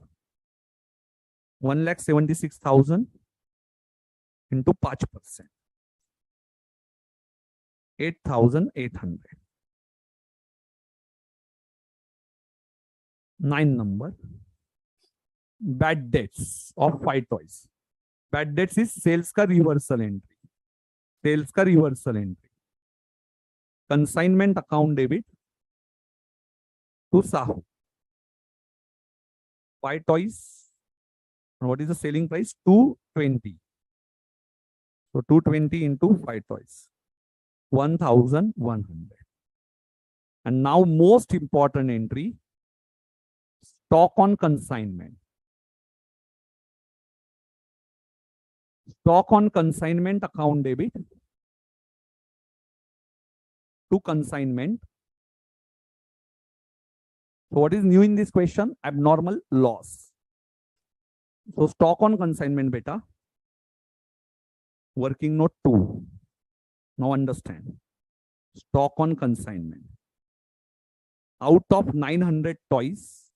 1,76,000 into 5%. 8,800. 9 number. Bad debts of 5 toys. Bad debts is sales ka reversal entry. Sales ka reversal entry. Consignment account debit to Sahu. 5 toys. And what is the selling price? 220. So 220 into 5 toys. 1,100. And now most important entry. Stock on consignment. Stock on consignment account debit to consignment. So what is new in this question? Abnormal loss. So stock on consignment beta. Working note 2. Now understand. Stock on consignment. Out of 900 toys,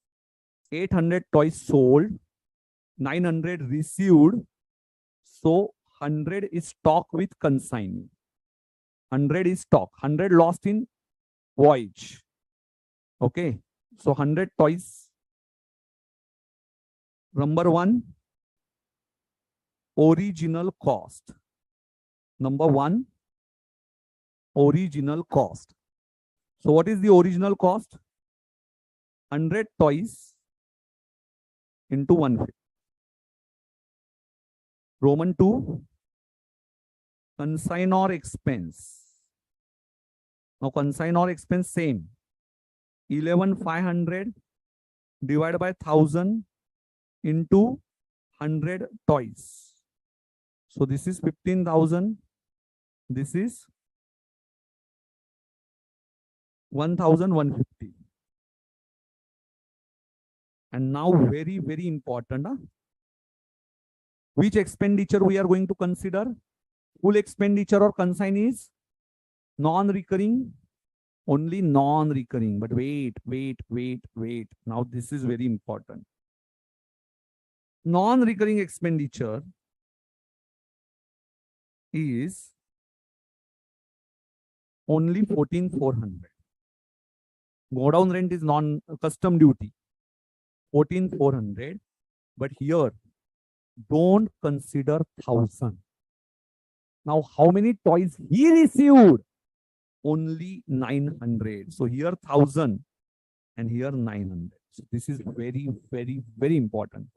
800 toys sold, 900 received. So 100 is stock with consignee. 100 is stock. 100 lost in voyage. Okay. So 100 toys. Number 1, original cost. Number 1, original cost. So what is the original cost? 100 toys into 150. Roman 2, consignor expense. Now consignor expense same. 11,500 divided by 1,000 into 100 toys. So this is 15,000. This is 1,150. And now very, very important. Which expenditure we are going to consider? Full expenditure or consignees? Non-recurring? Only non-recurring. But wait. Now this is very important. Non-recurring expenditure is only 14,400. Go down rent is non-custom duty. 14,400. But here, don't consider 1,000. Now, how many toys he received? Only 900. So here 1,000 and here 900. So this is very, very, very important.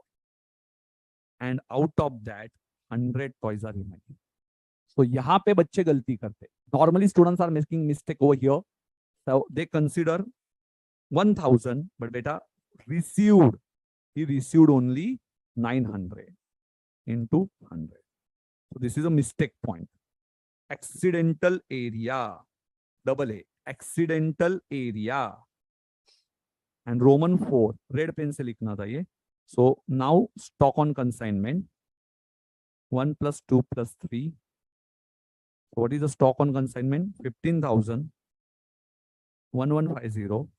And out of that, 100 toys are remaining. So यहाँ पे बच्चे गलती करते. Normally students are making mistake over here. So they consider 1,000, but beta received. He received only 900 into 100. So this is a mistake point. Accidental area. Double A. Accidental area. And Roman 4. Red pen se likhna tha ye. So now stock on consignment. 1 plus 2 plus 3. So what is the stock on consignment? 15,000. 1150.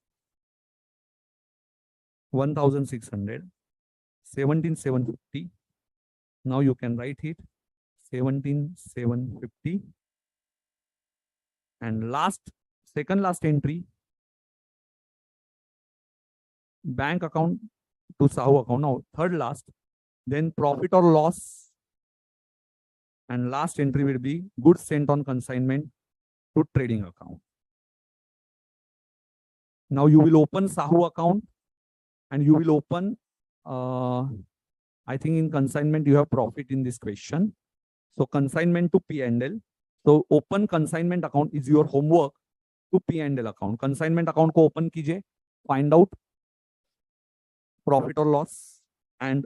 1,600. 17,750. Now you can write it. 17,750. And second last entry, bank account to Sahu account. Now third last, then profit or loss, and last entry will be goods sent on consignment to trading account. Now you will open Sahu account and you will open, I think in consignment you have profit in this question. So consignment to P&L. So open consignment account is your homework to P&L account. Consignment account को open कीजिए, find out profit or loss, and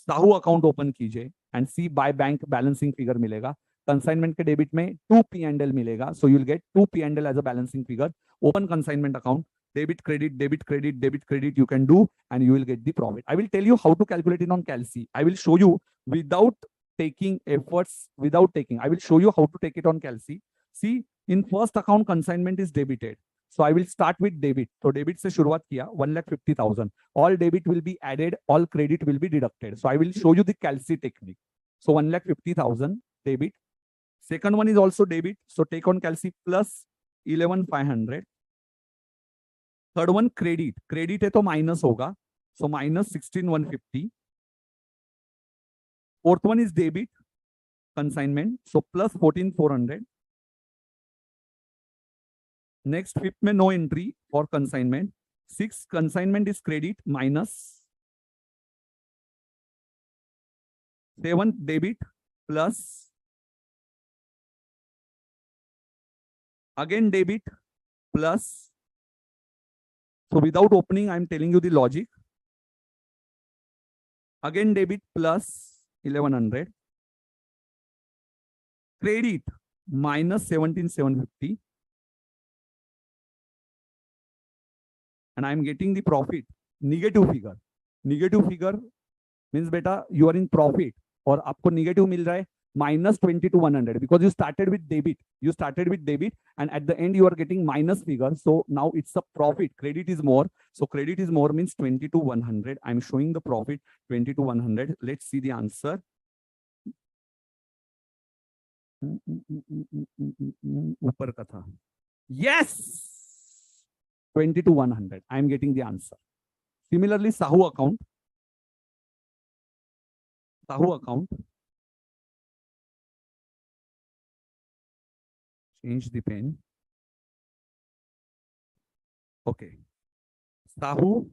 Sahu account open कीजिए and see by bank balancing figure मिलेगा. Consignment के debit में 2 P&L मिलेगा. So you will get 2 P&L as a balancing figure. Open consignment account, debit, credit, debit, credit, debit, credit you can do, and you will get the profit. I will tell you how to calculate it on Calc. I will show you without taking efforts, I will show you how to take it on Calc. See, in first account, consignment is debited. So I will start with debit. So debit se शुरुआत किया, 1,50,000. All debit will be added, all credit will be deducted. So I will show you the Calc technique. So 1,50,000 debit. Second one is also debit. So take on Calc plus 11,500. Third one credit. Credit है तो minus होगा. So minus 16,150. Fourth one is debit, consignment. So plus 14,400. Next, fifth में no entry for consignment. Sixth, consignment is credit minus. Seventh, debit plus. Again debit plus. So without opening, I'm telling you the logic. Again debit plus 1,100. Credit minus 17,750. And I'm getting the profit. Negative figure. Negative figure means beta you are in profit. और आपको negative मिल रहा है minus 22,100 because you started with debit. You started with debit and at the end you are getting minus figure. So now it's a profit. Credit is more. So credit is more means 22,100. I'm showing the profit 22,100. Let's see the answer. ऊपर का था. Yes. 22,100. I am getting the answer. Similarly, Sahu account. Sahu account. Change the pen. Okay. Sahu,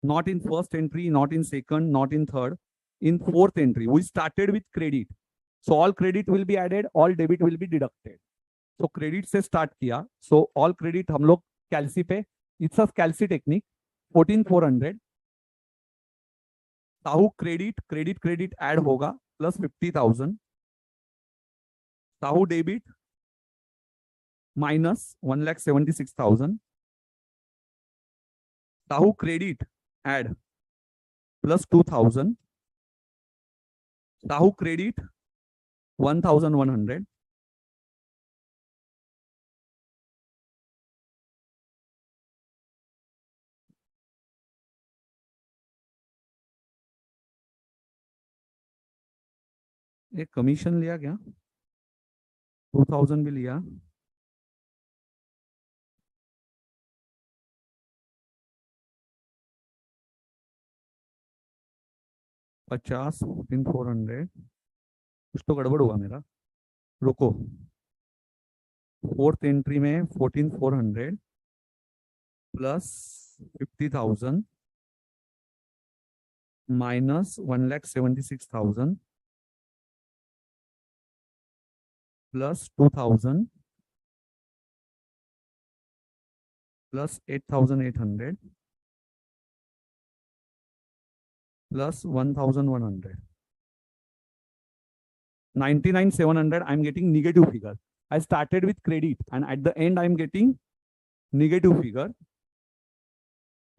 not in first entry, not in second, not in third. in fourth entry. We started with credit. So all credit will be added, all debit will be deducted. So credit से start किया. So all credit हम लोग कैल्सी पे. It's a कैल्सी technique. 14,400. Sahu credit add होगा plus 50,000. Sahu debit minus 1,76,000. Sahu credit add plus 2,000. Sahu credit 1,100. एक commission लिया क्या? 2,000 भी लिया. पचास 14,400. कुछ तो गड़बड़ हुआ मेरा. रुको. फोर्थ एंट्री में 14,400 plus 50,000 minus 1,76,000 plus 2,000 plus 8,800 plus 1,100. 99,700, I'm getting negative figure. I started with credit and at the end I'm getting negative figure.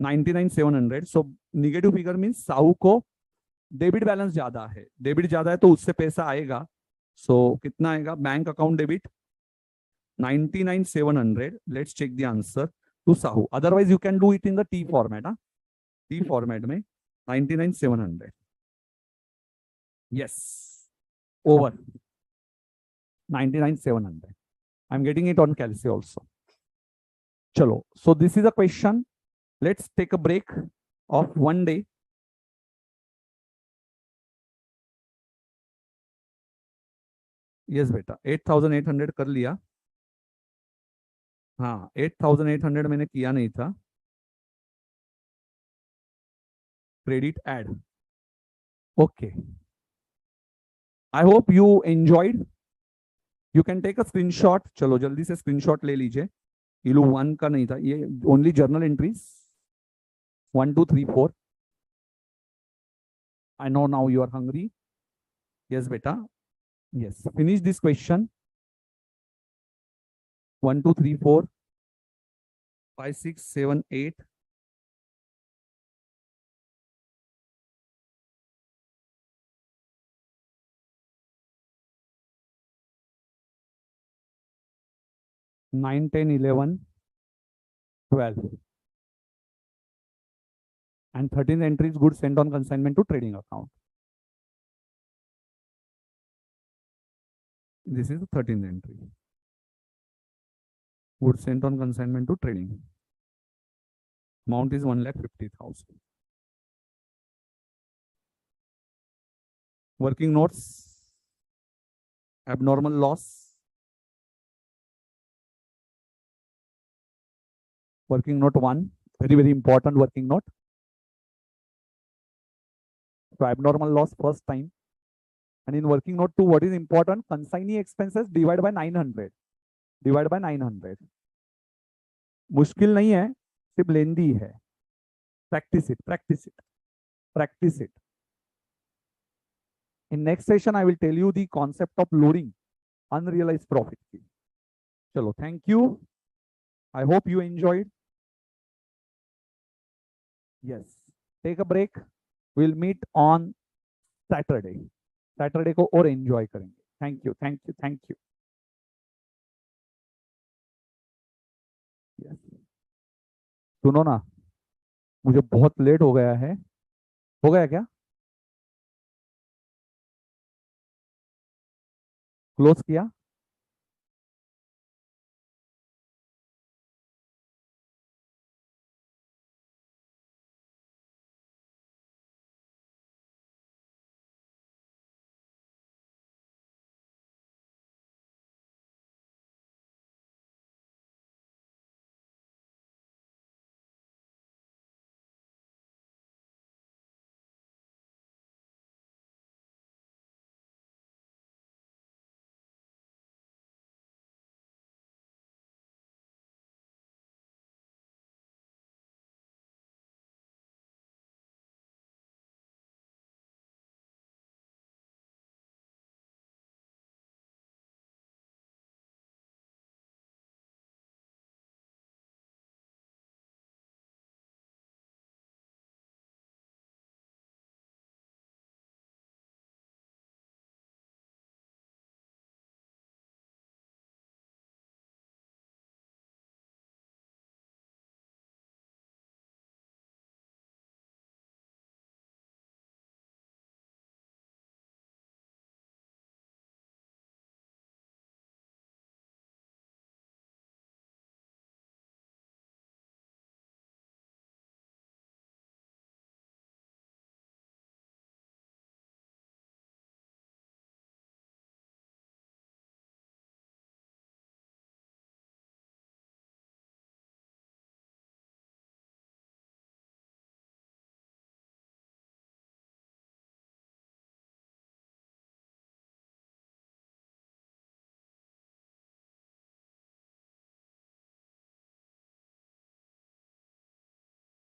99,700. So negative figure means Sahu को डेबिट बैलेंस ज्यादा है. डेबिट ज्यादा है तो उससे पैसा आएगा. So कितना आएगा? Bank account debit 99,700. Let's check the answer to Sahu. Otherwise you can do it in the T format. T format में 99,700. Yes. Over 99,700. I'm getting it on Calci also. Chalo. So this is a question. Let's take a break of 1 day. Yes, beta. 8,800 कर लिया. हाँ, 8,800 मैंने किया नहीं था. Credit add. Okay. I hope you enjoyed. You can take a screenshot. चलो जल्दी से screenshot ले लीजिए. इलू 1 का नहीं था ये. Only journal entries. 1, 2, 3, 4. I know now you are hungry. Yes, beta. Yes. Finish this question. 1, 2, 3, 4, 5, 6, 7, 8. 9, 10, 11, 12. And 13th entry is goods sent on consignment to trading account. This is the 13th entry. Goods sent on consignment to trading. Amount is 1,50,000. Working notes. Abnormal loss. Working note 1. Very, very important working note. So abnormal loss first time. And in working note 2, what is important? Consignee expenses divided by 900. Divided by 900. मुश्किल नहीं है, सिर्फ लेंदी है. Practice it, practice it, practice it. In next session, I will tell you the concept of loading unrealized profit. Chalo, thank you. I hope you enjoyed. Yes. Take a break. We'll meet on Saturday. Saturday को और enjoy करेंगे. Thank you, thank you, thank you. Yes. सुनो ना, मुझे बहुत late हो गया है. हो गया क्या? क्लोज किया?